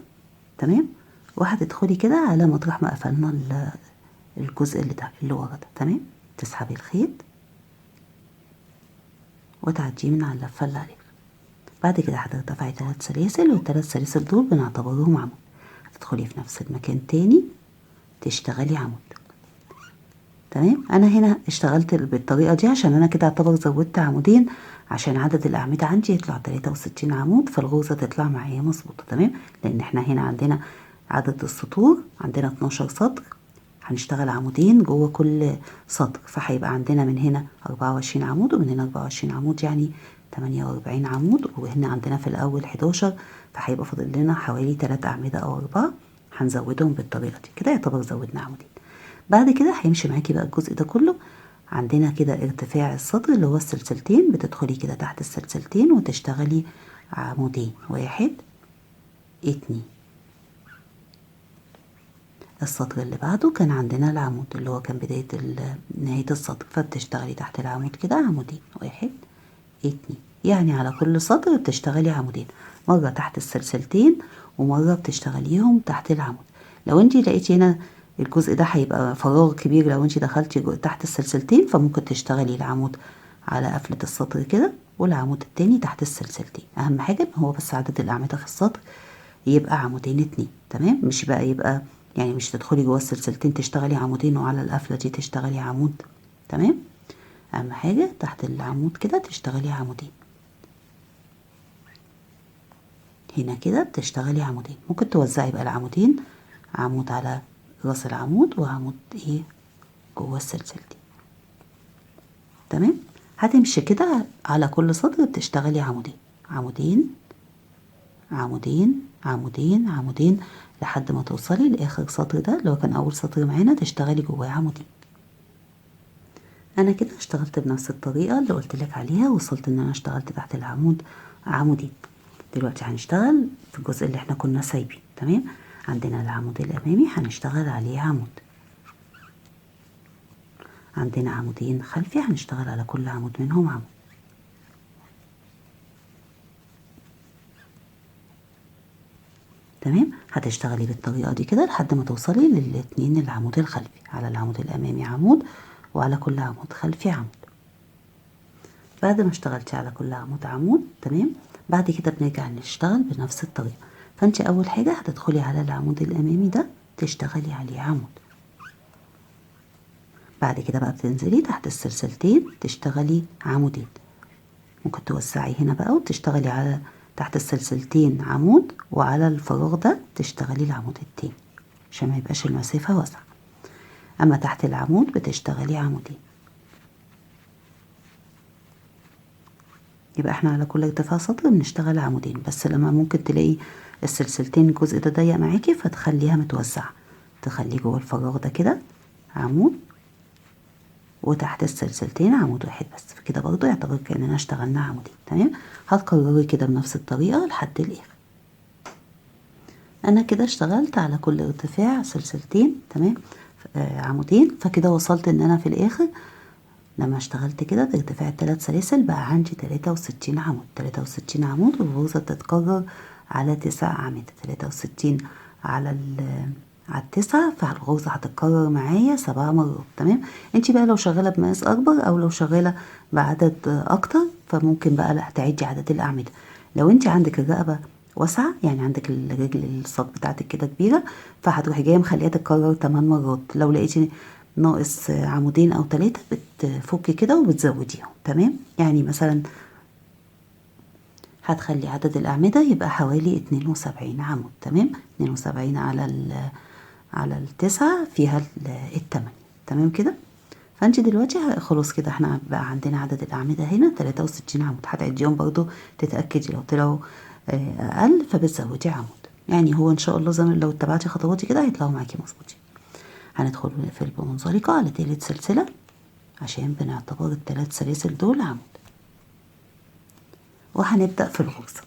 تمام. وهتدخلي كده على مطرح ما قفلنا الجزء اللي ورا ده. تمام. تسحبي الخيط وتعديه من على اللفة اللي عليها. بعد كده هترتفعي 3 سلاسل، وال3 سلاسل دول بنعتبرهم عمود. هتدخلي في نفس المكان تاني تشتغلي عمود. تمام. انا هنا اشتغلت بالطريقه دي عشان انا كده اعتبر زودت عمودين عشان عدد الاعمده عندي يطلع 63 عمود، فالغرزه تطلع معايا مظبوطه. تمام. لان احنا هنا عندنا عدد السطور عندنا 12 سطر، هنشتغل عمودين جوه كل سطر، فهيبقى عندنا من هنا 24 عمود ومن هنا 24 عمود يعني 48 عمود، وهنا عندنا في الاول 11، فهيبقى فاضل لنا حوالي 3 اعمده او 4 هنزودهم بالطريقه دي. كده يعتبر زودنا عمودين. بعد كده هيمشي معاكي بقى الجزء ده كله. عندنا كده ارتفاع السطر اللي هو السلسلتين، بتدخلي كده تحت السلسلتين وتشتغلي عمودين. 1 2. السطر اللي بعده كان عندنا العمود اللي هو كان بداية نهاية السطر، فبتشتغلي تحت العمود كده عمودين. 1 2. يعني على كل سطر بتشتغلي عمودين، مرة تحت السلسلتين ومرة بتشتغليهم تحت العمود. لو انتي لقيتي هنا الجزء ده هيبقى فراغ كبير، لو انتي دخلتي تحت السلسلتين فممكن تشتغلي العمود على قفلة السطر كده والعمود التاني تحت السلسلتين. اهم حاجة ان هو بس عدد الاعمدة في السطر يبقى عمودين 2. تمام. مش بقى يبقى يعني مش تدخلي جوه السلسلتين تشتغلي عمودين وعلى القفلة دي تشتغلي عمود. تمام. اهم حاجة تحت العمود كده تشتغلي عمودين، هنا كده بتشتغلي عمودين. ممكن توزعي بقى العمودين، عمود على راس العمود وعمود ايه جوه السلسلتين. تمام. هتمشي كده على كل سطر بتشتغلي عمودين عمودين عمودين عمودين عمودين لحد ما توصلي لاخر سطر ده اللي هو كان اول سطر معانا تشتغلي جواه عمودين. انا كده اشتغلت بنفس الطريقه اللي قلت لك عليها، وصلت ان انا اشتغلت تحت العمود عمودين. دلوقتي هنشتغل في الجزء اللي احنا كنا سايبين. تمام. عندنا العمود الامامي هنشتغل عليه عمود، عندنا عمودين خلفي هنشتغل على كل عمود منهم عمود. تمام. هتشتغلي بالطريقه دي كده لحد ما توصلي للاتنين العمود الخلفي، على العمود الامامي عمود وعلى كل عمود خلفي عمود. بعد ما اشتغلتي على كل عمود عمود، تمام، بعد كده بنرجع نشتغل بنفس الطريقه. فانت اول حاجه هتدخلي على العمود الامامي ده تشتغلي عليه عمود، بعد كده بقى بتنزلي تحت السلسلتين تشتغلي عمودين. ممكن توسعي هنا بقى وتشتغلي على تحت السلسلتين عمود، وعلى الفراغ ده تشتغلي العمود التاني عشان ما يبقاش المسافة واسعة. اما تحت العمود بتشتغلي عمودين. يبقى احنا على كل ارتفاع سطر بنشتغل عمودين، بس لما ممكن تلاقي السلسلتين الجزء ده ضيق معاكي فتخليها متوسعة، تخليه جوه الفراغ ده كده عمود، وتحت السلسلتين عمود واحد بس، فكده برضو يعتبر كأننا اشتغلنا عمودين. تمام. هتكرري كده بنفس الطريقة لحد الآخر. انا كده اشتغلت على كل ارتفاع سلسلتين، تمام، عمودين. فكده وصلت ان انا في الاخر لما اشتغلت كده بارتفاع الثلاث سلاسل بقى عندي 63 عمود. 63 عمود، والغرزة بتتكرر على 9 أعمدة. 63 على على التسعة، فالغرزة هتتكرر معايا 7 مرات. تمام. انتي بقى لو شغالة بمقاس اكبر او لو شغالة بعدد اكتر فممكن بقى لا تعدي عدد الاعمدة. لو انتي عندك الرقبة واسعة، يعني عندك الرجل الساق بتاعتك كده كبيرة، فهتروحي جاية مخليها تتكرر 8 مرات. لو لقيتي ناقص عمودين او 3 بتفكي كده وبتزوديهم. تمام. يعني مثلا هتخلي عدد الأعمدة يبقى حوالي 72 عمود. تمام. 72 على التسعة فيها التمانية. تمام كده. فانت دلوقتي خلاص كده احنا بقى عندنا عدد الأعمدة هنا 63 عمود. هتعديهم برضو تتأكدي لو طلعوا أقل فبتزودي عمود. يعني هو إن شاء الله زي لو اتبعتي خطواتي كده هيطلعوا معاكي مظبوطين. هندخل نقفل بمنزلقة على تالت سلسلة عشان بنعتبر الثلاث سلاسل دول عمود، وهنبدأ في الغرزة.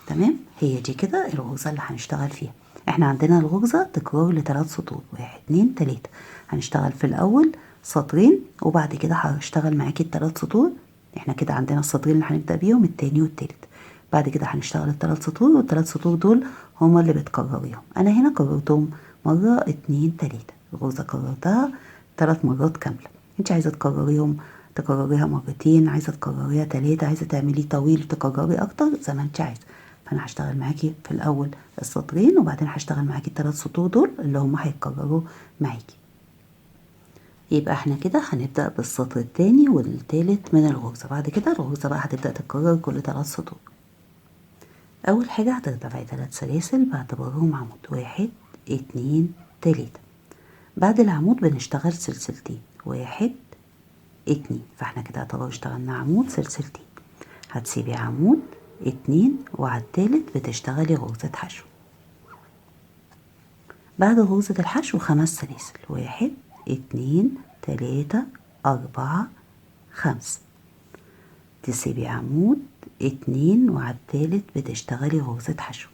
تمام. هي دي كده الغرزة اللي هنشتغل فيها. احنا عندنا الغرزة تكرار لثلاث سطور، 1 2 3. هنشتغل في الأول سطرين وبعد كده هشتغل معاكي الثلاث سطور. احنا كده عندنا السطرين اللي هنبدأ بيهم التاني والتالت، بعد كده هنشتغل الثلاث سطور، والثلاث سطور دول هما اللي بتكرريهم. انا هنا كررتهم مرة 2 3. الغرزة كررتها 3 مرات كاملة. انت عايزة تكرريها مرتين، عايزة تكرريها 3، عايزة تعملي طويل تكرري اكتر زي ما انت عايزة. فانا هشتغل معاكي في الاول السطرين وبعدين هشتغل معاكي الثلاث سطور دول اللي هم هيتكرروا معاكي. يبقى احنا كده هنبدأ بالسطر التاني والتالت من الغرزة. بعد كده الغرزة بقى هتبدأ تتكرر كل 3 سطور. اول حاجة هترتفعي 3 سلاسل باعتبارهم عمود، 1 2 3. بعد العمود بنشتغل سلسلتين، 1 2. فاحنا كده اعتبر اشتغلنا عمود سلسلتين. هتسيبي عمود 2 وعلى التالت بتشتغلي غرزة حشو. بعد غرزة الحشو 5 سلاسل، 1 2 3 4 5. تسيبي عمود 2 وعلى التالت بتشتغلي غرزة حشو.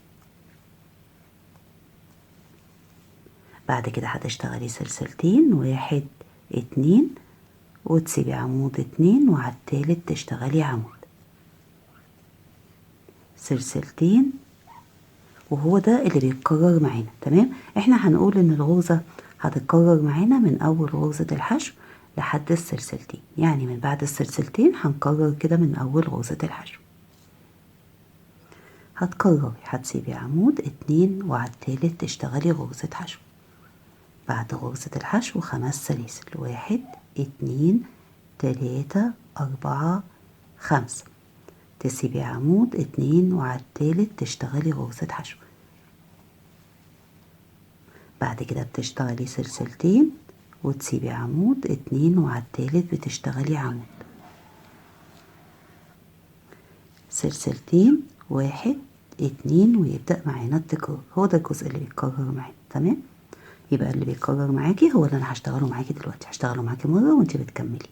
بعد كده هتشتغلي سلسلتين، 1 2 وتسيبي عمود 2 وعلى التالت تشتغلي عمود، سلسلتين، وهو ده اللي بيتكرر معانا. تمام. احنا هنقول ان الغرزة هتتكرر معانا من اول غرزة الحشو لحد السلسلتين، يعني من بعد السلسلتين هنكرر كده من اول غرزة الحشو. هتكرري، هتسيبي عمود 2 وعلى التالت تشتغلي غرزة حشو. بعد غرزة الحشو 5 سلاسل، 1 2 3 4 5. تسيبي عمود 2 وعلى التالت تشتغلي غرزة حشو. بعد كده بتشتغلي سلسلتين وتسيبي عمود 2 وعلى التالت بتشتغلي عمود، سلسلتين 1 2 ويبدأ معانا التكرار. هو ده الجزء اللي بيتكرر معانا. تمام، يبقى اللي بيتكرر معاكي هو اللي انا هشتغله معاكي دلوقتي. هشتغله معاكي مرة وانتي بتكملي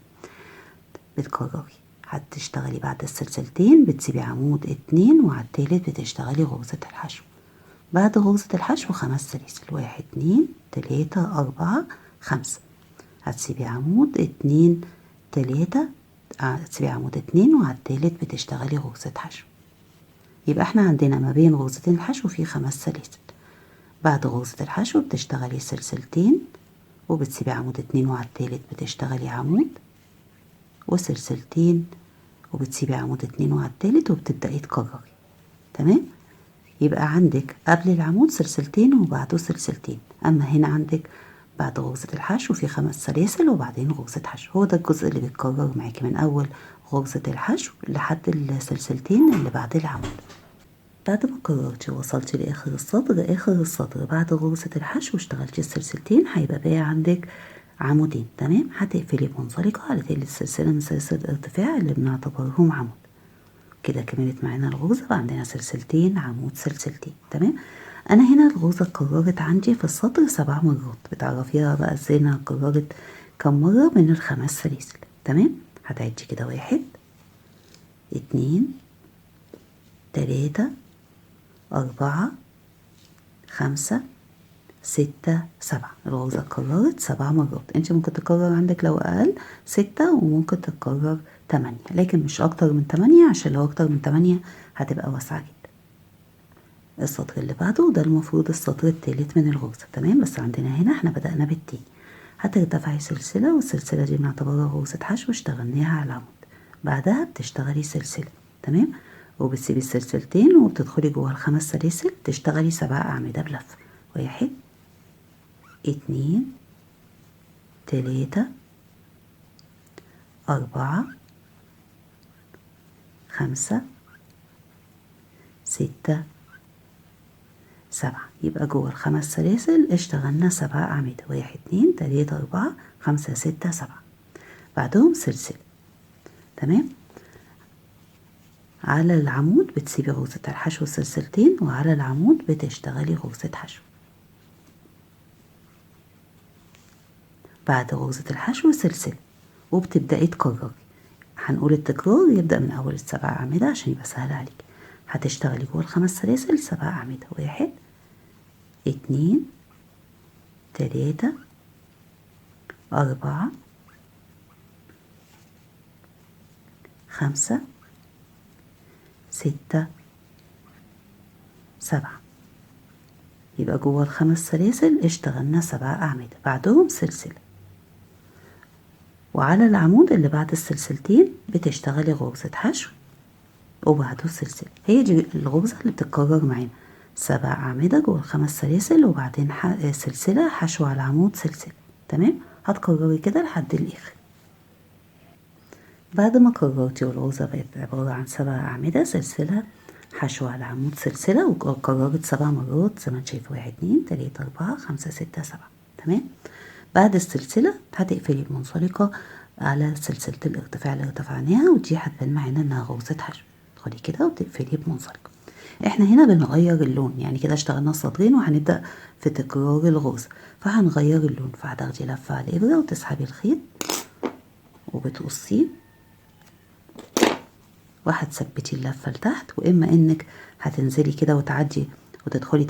بتكرري. هتشتغلي بعد السلسلتين بتسيبي عمود 2 وعلى التالت بتشتغلي غرزة الحشو. بعد غرزة الحشو 5 سلاسل، 1 2 3 4 5. هتسيبي عمود 2 3 هتسيبي عمود 2 وعلى التالت بتشتغلي غرزة حشو. يبقى احنا عندنا ما بين غرزتين الحشو في 5 سلاسل. بعد غرزة الحشو بتشتغلي سلسلتين وبتسيبي عمود 2 وعلى التالت بتشتغلي عمود، وسلسلتين وبتسيبي عمود 2 وعلى التالت وبتبدأي تكرري. تمام، يبقى عندك قبل العمود سلسلتين وبعده سلسلتين. اما هنا عندك بعد غرزة الحشو في 5 سلاسل وبعدين غرزة حشو. هو ده الجزء اللي بيتكرر معاكي من اول غرزة الحشو لحد السلسلتين اللي بعد العمود. بعد ما كررتي ووصلتي لاخر السطر، اخر السطر بعد غرزة الحشو اشتغلتي السلسلتين، هيبقى باقي عندك عمودين. تمام، هتقفلي بمنزلقة على تالت سلسلة من سلاسل الارتفاع اللي بنعتبرهم عمود. كده كملت معانا الغرزة. بقى عندنا سلسلتين عمود سلسلتين. تمام، انا هنا الغرزة اتكررت عندي في السطر 7 مرات. بتعرفيها بقى ازاي انها اتكررت كم مرة من ال5 سلاسل. تمام، هتعدي كده 1 2 3 4 5 6 7. الغرزة اتكررت 7 مرات. انت ممكن تكرر عندك لو اقل 6 وممكن تتكرر 8، لكن مش اكتر من 8 عشان لو اكتر من 8 هتبقى واسعة جدا. السطر اللي بعده ده المفروض السطر التالت من الغرزة. تمام، بس عندنا هنا احنا بدأنا بالتاني. هترتفعي سلسلة والسلسلة دي بنعتبرها غرزة حشو اشتغلناها على العمود. بعدها بتشتغلي سلسلة. تمام، وبتسيبي السلسلتين وبتدخلي جوه ال5 سلاسل تشتغلي 7 أعمدة بلف. 1 2 3 4 5 6 7. يبقى جوه ال5 سلاسل اشتغلنا 7 أعمدة. 1 2 3 4 5 6 7. بعدهم سلسلة. تمام، على العمود بتسيبي غرزة الحشو سلسلتين وعلى العمود بتشتغلي غرزة حشو. بعد غرزة الحشو سلسلة وبتبدأي تكرري. هنقول التكرار يبدأ من أول ال7 أعمدة عشان يبقى سهل عليك. هتشتغلي جوه ال5 سلاسل 7 أعمدة. 1 2 3 4 5 6 7. يبقى جوه ال5 سلاسل اشتغلنا 7 أعمدة. بعدهم سلسلة، وعلى العمود اللي بعد السلسلتين بتشتغلي غرزة حشو وبعده سلسلة. هي دي الغرزة اللي بتتكرر معانا 7 أعمدة جوه ال5 سلاسل وبعدين سلسلة حشو على العمود سلسلة. تمام، هتكرري كده لحد الآخر. بعد ما كررتي والغرزة بقت عبارة عن 7 أعمدة سلسلة حشو على عمود سلسلة وكررت 7 مرات زي ما انت شايفة. 1 2 3 4 5 6 7. تمام، بعد السلسلة هتقفلي المنسلقة على سلسلة الارتفاع اللي ارتفعناها، ودي هتبان معانا انها غرزة حشو. تدخلي كده وتقفلي بمنسلقة. احنا هنا بنغير اللون، يعني كده اشتغلنا السطرين وهنبدأ في تكرار الغرزة، فهنغير اللون. فهتاخدي لفة على الإبرة وتسحبي الخيط وبتقصيه وهتثبتي اللفة لتحت، واما انك هتنزلي كده وتعدي وتدخلي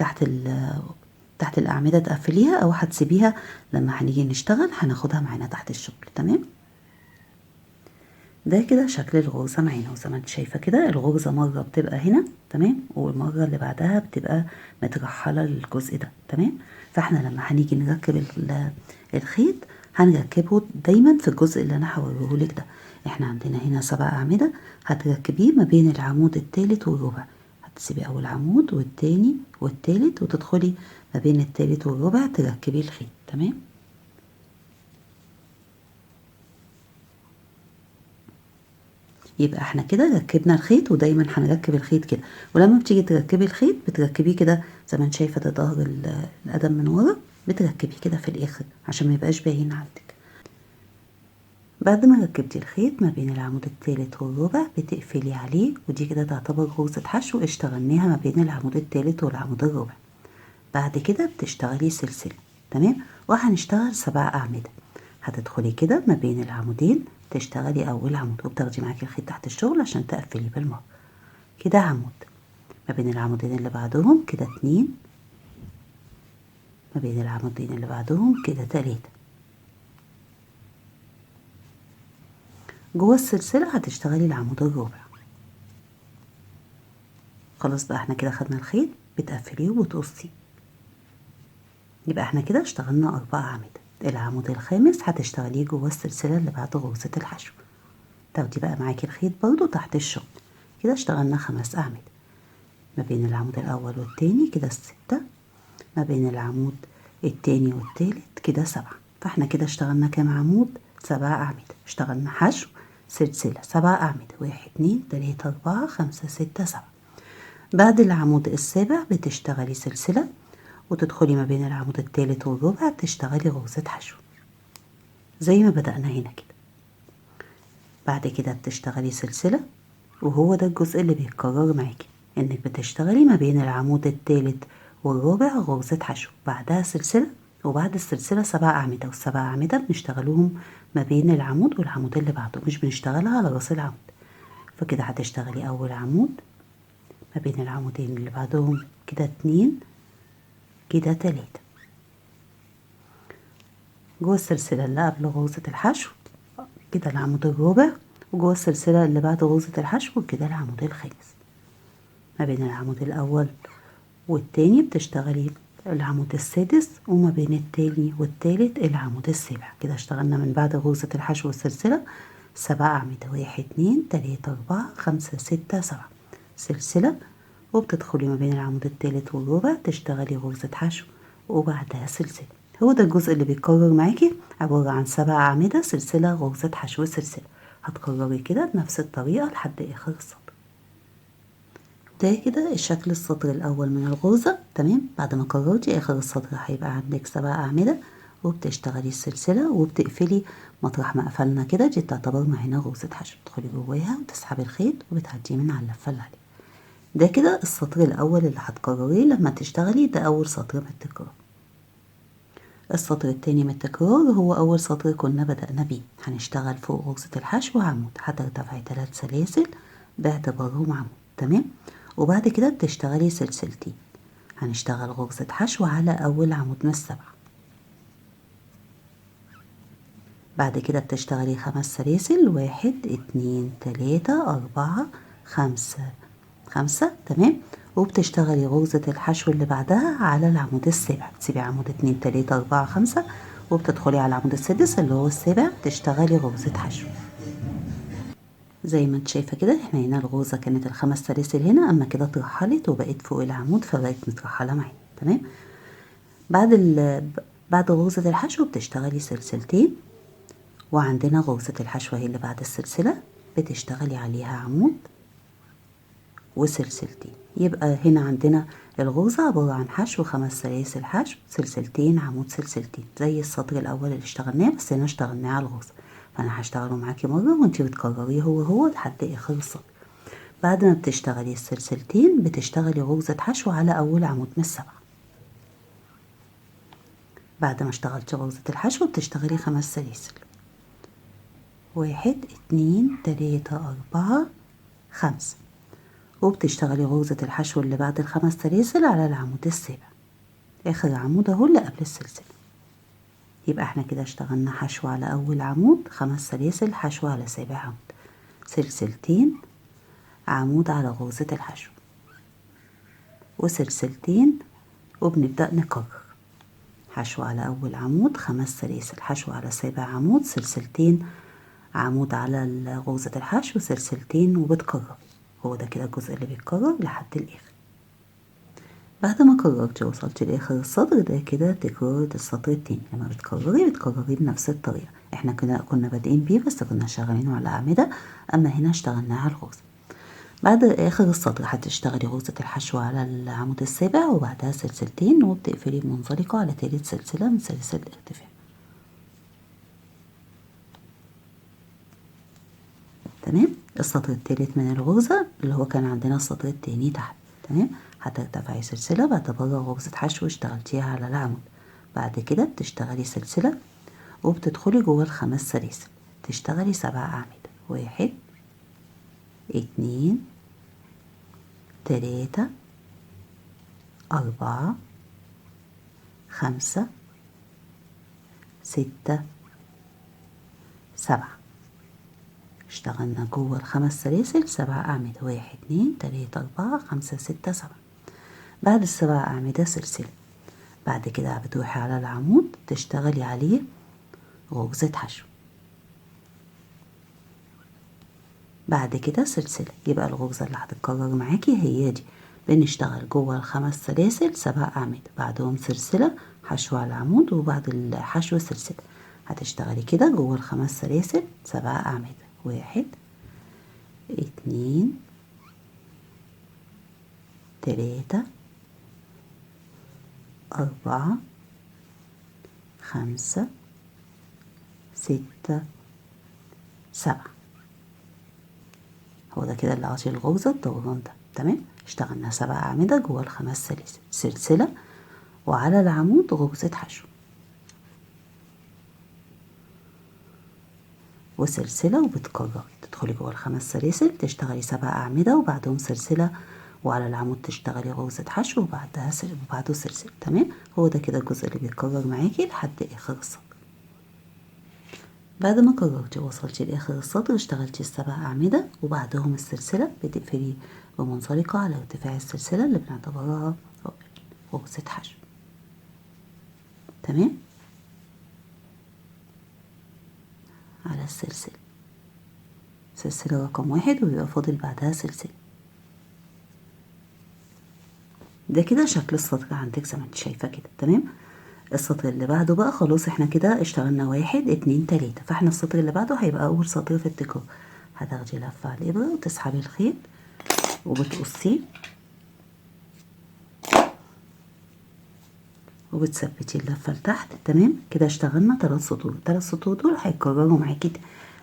تحت الأعمدة تقفليها، او هتسيبيها لما هنيجي نشتغل هناخدها معانا تحت الشغل. تمام، ده كده شكل الغرزة معانا. وزي ما انت شايفة كده الغرزة مرة بتبقى هنا. تمام، والمرة اللي بعدها بتبقى مترحلة للجزء ده. تمام، فاحنا لما هنيجي نركب الخيط هنركبه دايما في الجزء اللي انا هوريهولك ده. احنا عندنا هنا 7 أعمدة هتركبيه ما بين العمود التالت والربع. هتسيبي اول عمود والتاني والتالت وتدخلي ما بين التالت والربع تركبي الخيط. تمام. يبقى احنا كده ركبنا الخيط، ودايما هنركب الخيط كده، ولما بتيجي تركبي الخيط بتركبيه كده زي ما انت شايفه، ده ظهر القدم من ورا، بتركبيه كده في الاخر عشان ما يبقاش باين عندك. بعد ما ركبتي الخيط ما بين العمود الثالث والرابع بتقفلي عليه، ودي كده تعتبر غرزة حشو اشتغلناها ما بين العمود الثالث والعمود الرابع. بعد كده بتشتغلي سلسلة، تمام، وهنشتغل 7 أعمدة. هتدخلي كده ما بين العمودين تشتغلي أول عمود، وبتاخدي معاكي الخيط تحت الشغل عشان تقفلي بالمرة. كده عمود، ما بين العمودين اللي بعدهم كده 2، ما بين العمودين اللي بعدهم كده 3. جوه السلسلة هتشتغلي العمود الرابع. خلاص بقى احنا كده خدنا الخيط، بتقفليه وبتقصيه. يبقى احنا كده اشتغلنا 4 أعمدة. العمود الخامس هتشتغليه جوه السلسلة اللي بعد غرزة الحشو، تاخدي بقى معاكي الخيط برضو تحت الشغل. كده اشتغلنا 5 أعمدة ما بين العمود الأول والتاني كده 6، ما بين العمود التاني والتالت كده 7. فاحنا كده اشتغلنا كام عمود؟ 7 أعمدة. اشتغلنا حشو سلسلة 7 أعمدة، 1 2 3 4 5 6 7. بعد العمود السابع بتشتغلي سلسلة، وتدخلي ما بين العمود الثالث والرابع تشتغلي غرزة حشو زي ما بدأنا هنا كده. بعد كده بتشتغلي سلسلة، وهو ده الجزء اللي بيتكرر معاكي، انك بتشتغلي ما بين العمود الثالث والرابع غرزة حشو، بعدها سلسلة، وبعد السلسلة 7 أعمدة، وال7 أعمدة بنشتغلوهم ما بين العمود والعمود اللي بعده، مش بنشتغلها على راس العمود. فكده هتشتغلي أول عمود ما بين العمودين اللي بعدهم كده 2 كده 3. جوه السلسلة اللي قبل غرزة الحشو كده العمود الرابع، وجوه السلسلة اللي بعد غرزة الحشو كده العمود الخامس. ما بين العمود الأول والتاني بتشتغلي العمود السادس، وما بين التاني والتالت العمود السابع. كده اشتغلنا من بعد غرزة الحشو والسلسلة 7 أعمدة، 1 2 3 4 5 6 7 سلسلة، وبتدخلي ما بين العمود التالت والرابع تشتغلي غرزة حشو وبعدها سلسلة. هو ده الجزء اللي بيتكرر معاكي، عبارة عن 7 أعمدة سلسلة غرزة حشو سلسلة. هتكرري كده بنفس الطريقة لحد آخر السطر. ده كده الشكل السطر الأول من الغرزة، تمام. بعد ما كررتي آخر السطر هيبقى عندك 7 أعمدة، وبتشتغلي السلسلة وبتقفلي مطرح ما قفلنا كده، دي تعتبر معانا غرزة حشو. تدخلي جواها وتسحبي الخيط وبتعديه من على اللفة اللي عليه. ده كده السطر الأول اللي هتكرريه لما تشتغلي، ده أول سطر من التكرار. السطر التاني من التكرار هو أول سطر كنا بدأنا بيه. هنشتغل فوق غرزة الحشو عمود، هترتفعي 3 سلاسل باعتبارهم عمود، تمام. وبعد كده بتشتغلي سلسلتين، هنشتغل غرزة حشو على أول عمود من ال7. بعد كده بتشتغلي 5 سلاسل، 1 2 3 4 5، تمام. وبتشتغلي غرزة الحشو اللي بعدها على العمود السابع، تسيبي عمود 2 3 4 5، وبتدخلي على العمود السادس اللي هو السابع تشتغلي غرزة حشو. زي ما انت شايفة كده، احنا هنا الغرزة كانت ال5 سلاسل هنا، اما كده اترحلت وبقت فوق العمود فبقت مترحلة معانا، تمام. بعد غرزة الحشو بتشتغلي سلسلتين، وعندنا غرزة الحشو هي اللي بعد السلسلة بتشتغلي عليها عمود وسلسلتين. يبقى هنا عندنا الغرزة عبارة عن حشو 5 سلاسل حشو سلسلتين عمود سلسلتين، زي السطر الأول اللي اشتغلناه، بس هنا اشتغلناه على الغرزة. فأنا هشتغله معاكي مرة وانتي بتكرريه هو لحد آخر السطر. بعد ما بتشتغلي السلسلتين بتشتغلي غرزة حشو على أول عمود من ال7. بعد ما اشتغلت غرزة الحشو بتشتغلي 5 سلاسل، 1 2 3 4 5، وبتشتغلي غرزة الحشو اللي بعد ال5 سلاسل على العمود السابع، آخر عمود اهو اللي قبل السلسلة. يبقى احنا كده اشتغلنا حشو على أول عمود، 5 سلاسل حشو على سابع عمود، سلسلتين عمود على غرزة الحشو وسلسلتين، وبنبدأ نكرر حشو على أول عمود، 5 سلاسل حشو على سابع عمود، سلسلتين عمود على غرزة الحشو، سلسلتين، وبتكرر. هو ده كده الجزء اللي بيتكرر لحد الآخر. بعد ما كررتي وصلتي لاخر السطر ده كده تكرار السطر التاني. لما بتكرري بنفس الطريقة. احنا كنا بادئين بيه بس كنا شغالينه على أعمدة، اما هنا اشتغلناه على الغرزة. بعد اخر السطر هتشتغلي غرزة الحشو على العمود السابع وبعدها سلسلتين وبتقفلي بمنزلقة على تالت سلسلة من سلاسل الارتفاع. تمام. السطر التالت من الغرزة اللي هو كان عندنا السطر التاني تحت. تمام. هترتفعي سلسلة بعد بره غرزة حشو اشتغلتيها على العمود. بعد كده بتشتغلي سلسلة وبتدخلي جوه الخمس سلاسل، تشتغلي 7 أعمدة. 1 2 3 4 5 6 7. اشتغلنا جوه الخمس سلاسل 7 أعمدة. 1 2 3 4 5 6 7. بعد ال7 أعمدة سلسلة. بعد كده بتروحي على العمود تشتغلي عليه غرزة حشو. بعد كده سلسلة. يبقى الغرزة اللي هتتكرر معاكي هي دي. بنشتغل جوه الخمس سلاسل 7 أعمدة، بعدهم سلسلة حشو على العمود وبعد الحشو سلسلة. هتشتغلي كده جوه الخمس سلاسل 7 أعمدة. 1 2 3 4 5 6 7. هو ده كده اللي عاطي الغرزة الدوران ده. تمام. اشتغلنا 7 أعمدة جوه الخمس سلاسل، سلسلة وعلى العمود غرزة حشو وسلسلة وبتكرر. تدخلي جوه الخمس سلاسل تشتغلي 7 أعمدة وبعدهم سلسلة وعلى العمود تشتغلي غرزة حشو وبعده سلسلة. تمام. هو ده كده الجزء اللي بيتكرر معاكي لحد آخر السطر. بعد ما كررتي ووصلتي لآخر السطر اشتغلتي ال7 أعمدة وبعدهم السلسلة. بتقفلي بمنزلقة على ارتفاع السلسلة اللي بنعتبرها غرزة حشو. تمام. على السلسلة، سلسلة رقم 1 ويبقى فاضل بعدها سلسلة. ده كده شكل السطر عندك زي ما انت شايفة كده. تمام. السطر اللي بعده بقى خلاص احنا كده اشتغلنا 1 2 3، فاحنا السطر اللي بعده هيبقى أول سطر في التكرار. هتاخدي لفة على الإبرة وتسحبي الخيط وبتقصيه وبتثبتي اللفة لتحت. تمام. كده اشتغلنا 3 سطور. 3 سطور دول هيتكرروا معاكي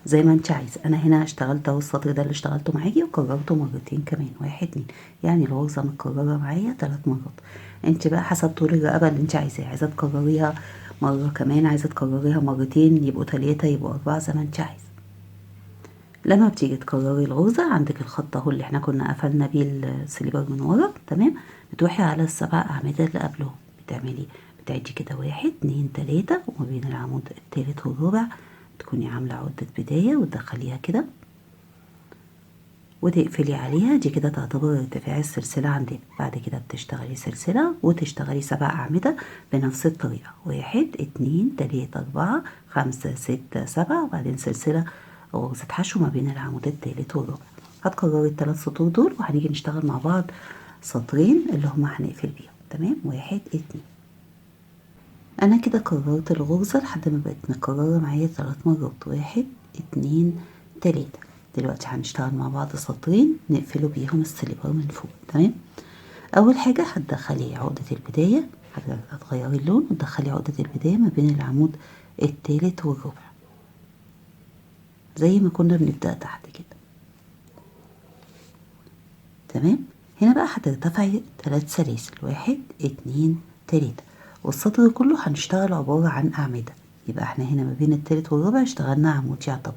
زي ما انت عايزه. انا هنا اشتغلت اهو السطر ده اللي اشتغلته معاكي وكررته مرتين كمان. 1 2، يعني الغرزه متكرره معايا 3 مرات. انت بقى حسب طول الرقبه اللي انت عايزاه، عايزه تكرريها مره كمان، عايزه تكرريها مرتين، يبقوا 3 يبقوا 4 زي ما انت عايزه. لما بتيجي تكرري الغرزه عندك الخط اهو اللي احنا كنا قفلنا بيه السليبر من ورا. تمام. بتروحي على ال7 أعمدة اللي قبلهم بتعدي كده 1 2 3 وما بين العمود التالت والرابع تكوني عاملة عقدة بداية وتدخليها كده وتقفلي عليها. دي كده تعتبر ارتفاع السلسلة عندنا. بعد كده بتشتغلي سلسلة وتشتغلي 7 أعمدة بنفس الطريقة. 1 2 3 4 5 6 7 وبعدين سلسلة غرزة حشو ما بين العمود التالت والرابع. هتكرري ال3 سطور دول وهنيجي نشتغل مع بعض سطرين اللي هما هنقفل بيهم. تمام. 1 2. انا كده كررت الغرزة لحد ما بقت مكررة معايا 3 مرات. 1 2 3. دلوقتي هنشتغل مع بعض سطرين نقفلوا بيهم السليبر من فوق. تمام. اول حاجة هتدخلي عقدة البداية، هتغيري اللون وتدخلي عقدة البداية ما بين العمود التالت والرابع زي ما كنا بنبدأ تحت كده. تمام. هنا بقى هترتفعي 3 سلاسل. 1 2 3 والسطر كله هنشتغل عبارة عن أعمدة. يبقى احنا هنا ما بين التالت والرابع اشتغلنا عمود يعتبر.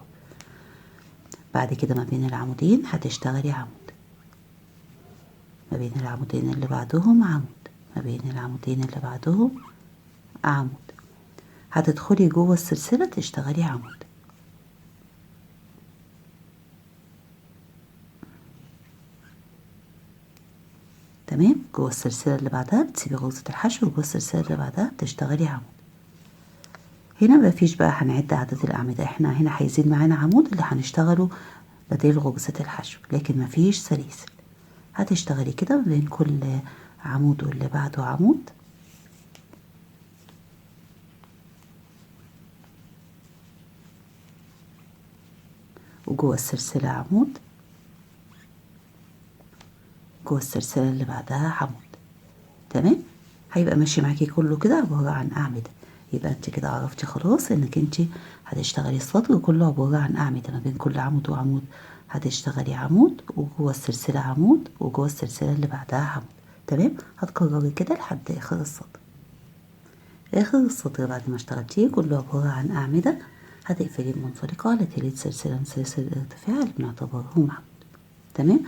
بعد كده ما بين العمودين هتشتغلي عمود، ما بين العمودين اللي بعدهم عمود، ما بين العمودين اللي بعدهم عمود. هتدخلي جوه السلسلة تشتغلي عمود. تمام. جوه السلسلة اللي بعدها بتسيبي غرزة الحشو وجوه السلسلة اللي بعدها بتشتغلي عمود. هنا مفيش بقى هنعد عدد الأعمدة، احنا هنا هيزيد معانا عمود اللي هنشتغله بدل غرزة الحشو، لكن مفيش سلاسل. هتشتغلي كده بين كل عمود واللي بعده عمود، وجوه السلسلة عمود، جوه السلسلة اللي بعدها عمود. تمام، هيبقى ماشي معاكي كله كده عبارة عن أعمدة. يبقى انت كده عرفتي خلاص انك انت هتشتغلي السطر كله عبارة عن أعمدة، ما بين كل عمود وعمود هتشتغلي عمود، وجوه السلسلة عمود، وجوه السلسلة اللي بعدها عمود. تمام، هتكرري كده لحد آخر السطر. آخر السطر بعد ما اشتغلتيه كله عبارة عن أعمدة، هتقفلي المنطلقة على تالت سلسلة من سلاسل الارتفاع اللي بنعتبرهم عمود. تمام،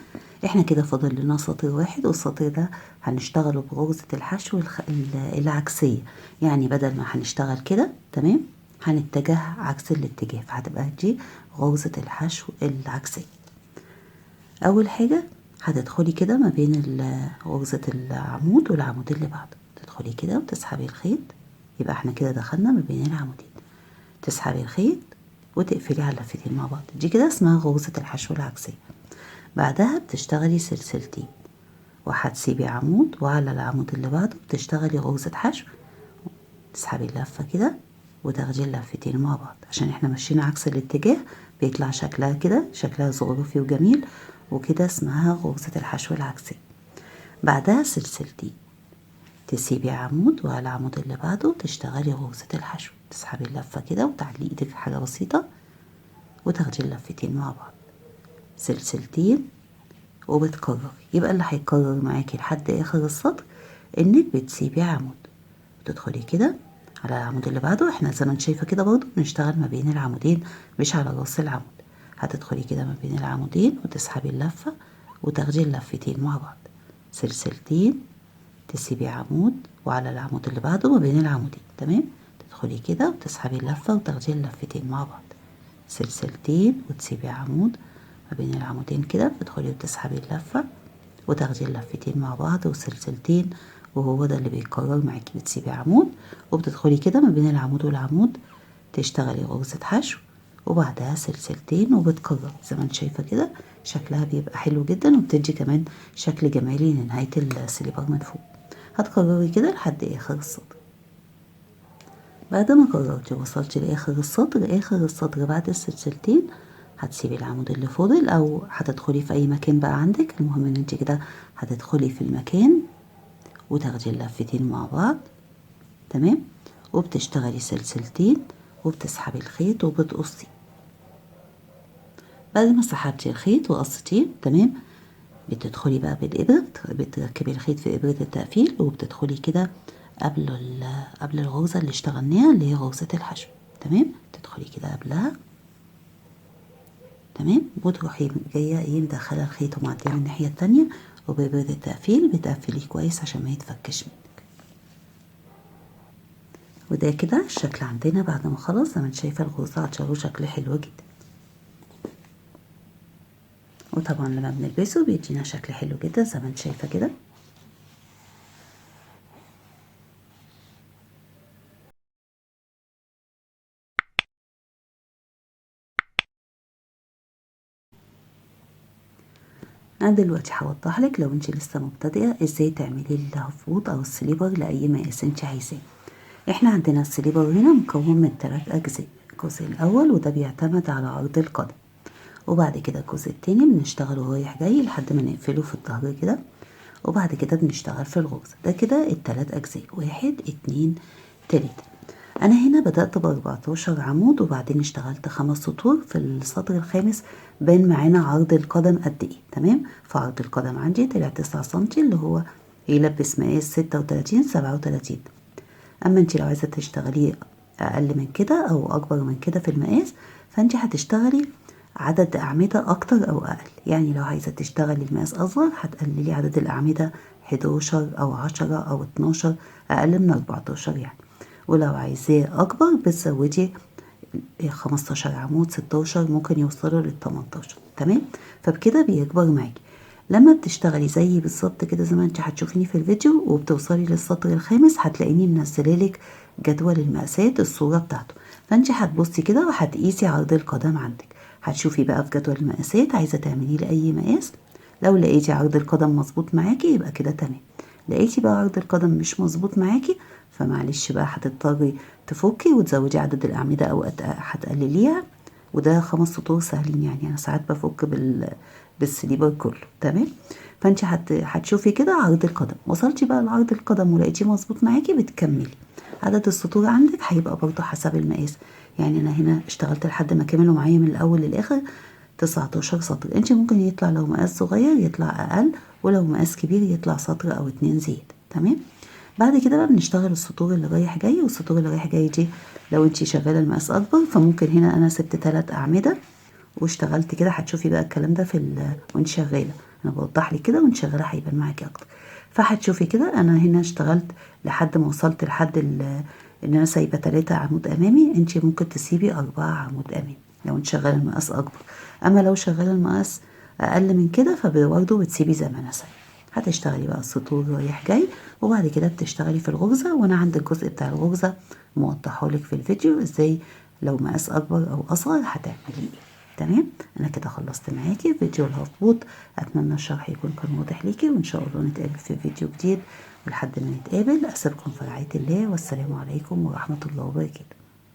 احنا كده فاضل لنا سطر واحد، والسطر ده هنشتغله بغرزة الحشو العكسية. يعني بدل ما هنشتغل كده تمام هنتجه عكس الاتجاه، فهتبقى دي غرزة الحشو العكسية. اول حاجة هتدخلي كده ما بين غرزة العمود والعمود اللي بعده، تدخلي كده وتسحبي الخيط. يبقى احنا كده دخلنا ما بين العمودين، تسحبي الخيط وتقفلي على لفتين مع بعض، دي كده اسمها غرزة الحشو العكسية. بعدها بتشتغلي سلسلتين، وهتسيبي عمود، وعلى العمود اللي بعده بتشتغلي غرزة حشو، تسحبي اللفة كده وتاخدي اللفتين مع بعض. عشان احنا ماشيين عكس الاتجاه بيطلع شكلها كده، شكلها زخرفي وجميل، وكده اسمها غرزة الحشو العكسية. بعدها سلسلتين، تسيبي عمود، وعلى العمود اللي بعده تشتغلي غرزة الحشو، تسحبي اللفة كده وتعلي ايدك حاجة بسيطة وتاخدي اللفتين مع بعض، سلسلتين وبتكرري. يبقى اللي هيكرر معاكي لحد اخر السطر انك بتسيبي عمود وتدخلي كده على العمود اللي بعده. احنا زي ما انت شايفه كده برضو بنشتغل ما بين العمودين مش على راس العمود. هتدخلي كده ما بين العمودين وتسحبي اللفه وتاخدي اللفتين مع بعض، سلسلتين، تسيبي عمود، وعلى العمود اللي بعده ما بين العمودين. تمام، تدخلي كده وتسحبي اللفه وتاخدي اللفتين مع بعض، سلسلتين وتسيبي عمود ما بين العمودين كده، بتدخلي وتسحبي اللفة وتاخدي اللفتين مع بعض وسلسلتين، وهو ده اللي بيتكرر معاكي. بتسيبي عمود وبتدخلي كده ما بين العمود والعمود تشتغلي غرزة حشو وبعدها سلسلتين وبتكرر. زي ما انت شايفة كده شكلها بيبقى حلو جدا، وبتدي كمان شكل جمالي لنهاية السليبر من فوق. هتكرري كده لحد اخر السطر. بعد ما كررتي وصلتي لاخر السطر، اخر السطر بعد السلسلتين هتسيبي العمود اللي فاضل، او هتدخلي في اي مكان بقى عندك، المهم ان انت كده هتدخلي في المكان وتاخدي اللفتين مع بعض. تمام، وبتشتغلي سلسلتين وبتسحبي الخيط وبتقصي. بعد ما سحبتي الخيط وقصتيه تمام، بتدخلي بقى بالإبرة، بتركبي الخيط في إبرة التقفيل، وبتدخلي كده قبل الغرزة اللي اشتغلناها اللي هي غرزة الحشو. تمام، تدخلي كده قبلها. تمام، وتروحي جاية مدخلة الخيط ومعدية من الناحية التانية، وبإبرة التقفيل بتقفليه كويس عشان ما يتفكش منك. وده كده الشكل عندنا بعد ما خلاص. زي ما انت شايفة الغرزة هتشغله شكل حلو جدا، وطبعا لما بنلبسه بيدينا شكل حلو جدا زي ما انت شايفة كده. انا دلوقتي هوضح لك لو انت لسه مبتدئه ازاي تعملي الهفوط او السليبر لاي مقاس انت عايزاه. احنا عندنا السليبر هنا مكون من 3 اجزاء. الجزء الاول وده بيعتمد على عرض القدم، وبعد كده الجزء التاني بنشتغله رايح جاي لحد ما نقفله في الظهر كده، وبعد كده بنشتغل في الغرزه. ده كده ال3 اجزاء، 1 2 3. انا هنا بدأت ب14 عمود، وبعدين اشتغلت 5 سطور. في السطر الخامس بان معانا عرض القدم قد ايه. تمام، فعرض القدم عندي طلع 9 سنتي اللي هو يلبس مقاس 36 37. اما انت لو عايزه تشتغلي اقل من كده او اكبر من كده في المقاس، فانت هتشتغلي عدد اعمده اكتر او اقل. يعني لو عايزه تشتغلي المقاس اصغر هتقللي عدد الاعمده 11 او 10 او 12 اقل من 14 يعني. ولو عايزاه اكبر بتزودي 15 عمود 16 ممكن يوصلوا لل18. تمام، فبكده بيكبر معاكي. لما بتشتغلي زي بالظبط كده زي ما انت هتشوفيني في الفيديو وبتوصلي للسطر الخامس هتلاقيني منزلالك جدول المقاسات الصورة بتاعته. فانت هتبصي كده وهتقيسي عرض القدم عندك، هتشوفي بقى في جدول المقاسات عايزة تعمليه لأي مقاس. لو لقيتي عرض القدم مظبوط معاكي يبقى كده تمام. لقيتي بقى عرض القدم مش مظبوط معاكي، فمعلش بقى هتضطري تفكي وتزودي عدد الأعمدة أو هتقلليها، وده 5 سطور سهلين يعني. أنا ساعات بفك بالسليبر كله. تمام. فانت هتشوفي كده عرض القدم، وصلتي بقى لعرض القدم ولقيتيه مظبوط معاكي، بتكملي. عدد السطور عندك هيبقى برضه حسب المقاس. يعني انا هنا اشتغلت لحد ما كملوا معايا من الاول للاخر 19 سطر. انت ممكن يطلع لو مقاس صغير يطلع اقل، ولو مقاس كبير يطلع سطر او 2 زيادة. تمام. بعد كده بقى بنشتغل السطور اللي رايح جاي، والسطور اللي رايح جاي دي لو انت شغاله المقاس اكبر فممكن هنا انا سبت 3 اعمده واشتغلت كده. هتشوفي بقى الكلام ده وانت شغاله، انا بوضح لك كده، وانت شغاله هيبان معاكي اكتر. فهتشوفي كده انا هنا اشتغلت لحد ما وصلت لحد ان انا سايبه 3 عمود امامي. انت ممكن تسيبي 4 عمود امامي لو انت شغاله المقاس اكبر. اما لو شغاله المقاس اقل من كده فبرضه بتسيبي زي ما انا سايبه. هتشتغلي بقى السطور رايح جاي، وبعد كده بتشتغلي في الغرزه. وانا عند الجزء بتاع الغرزه موضحهولك في الفيديو ازاي لو مقاس اكبر او اصغر هتعملي ايه. تمام. انا كده خلصت معاكي فيديو الهاف بوت. اتمنى الشرح يكون كان واضح ليكي، وان شاء الله نتقابل في فيديو جديد. ولحد ما نتقابل اسيبكم في رعاية الله، والسلام عليكم ورحمة الله وبركاته.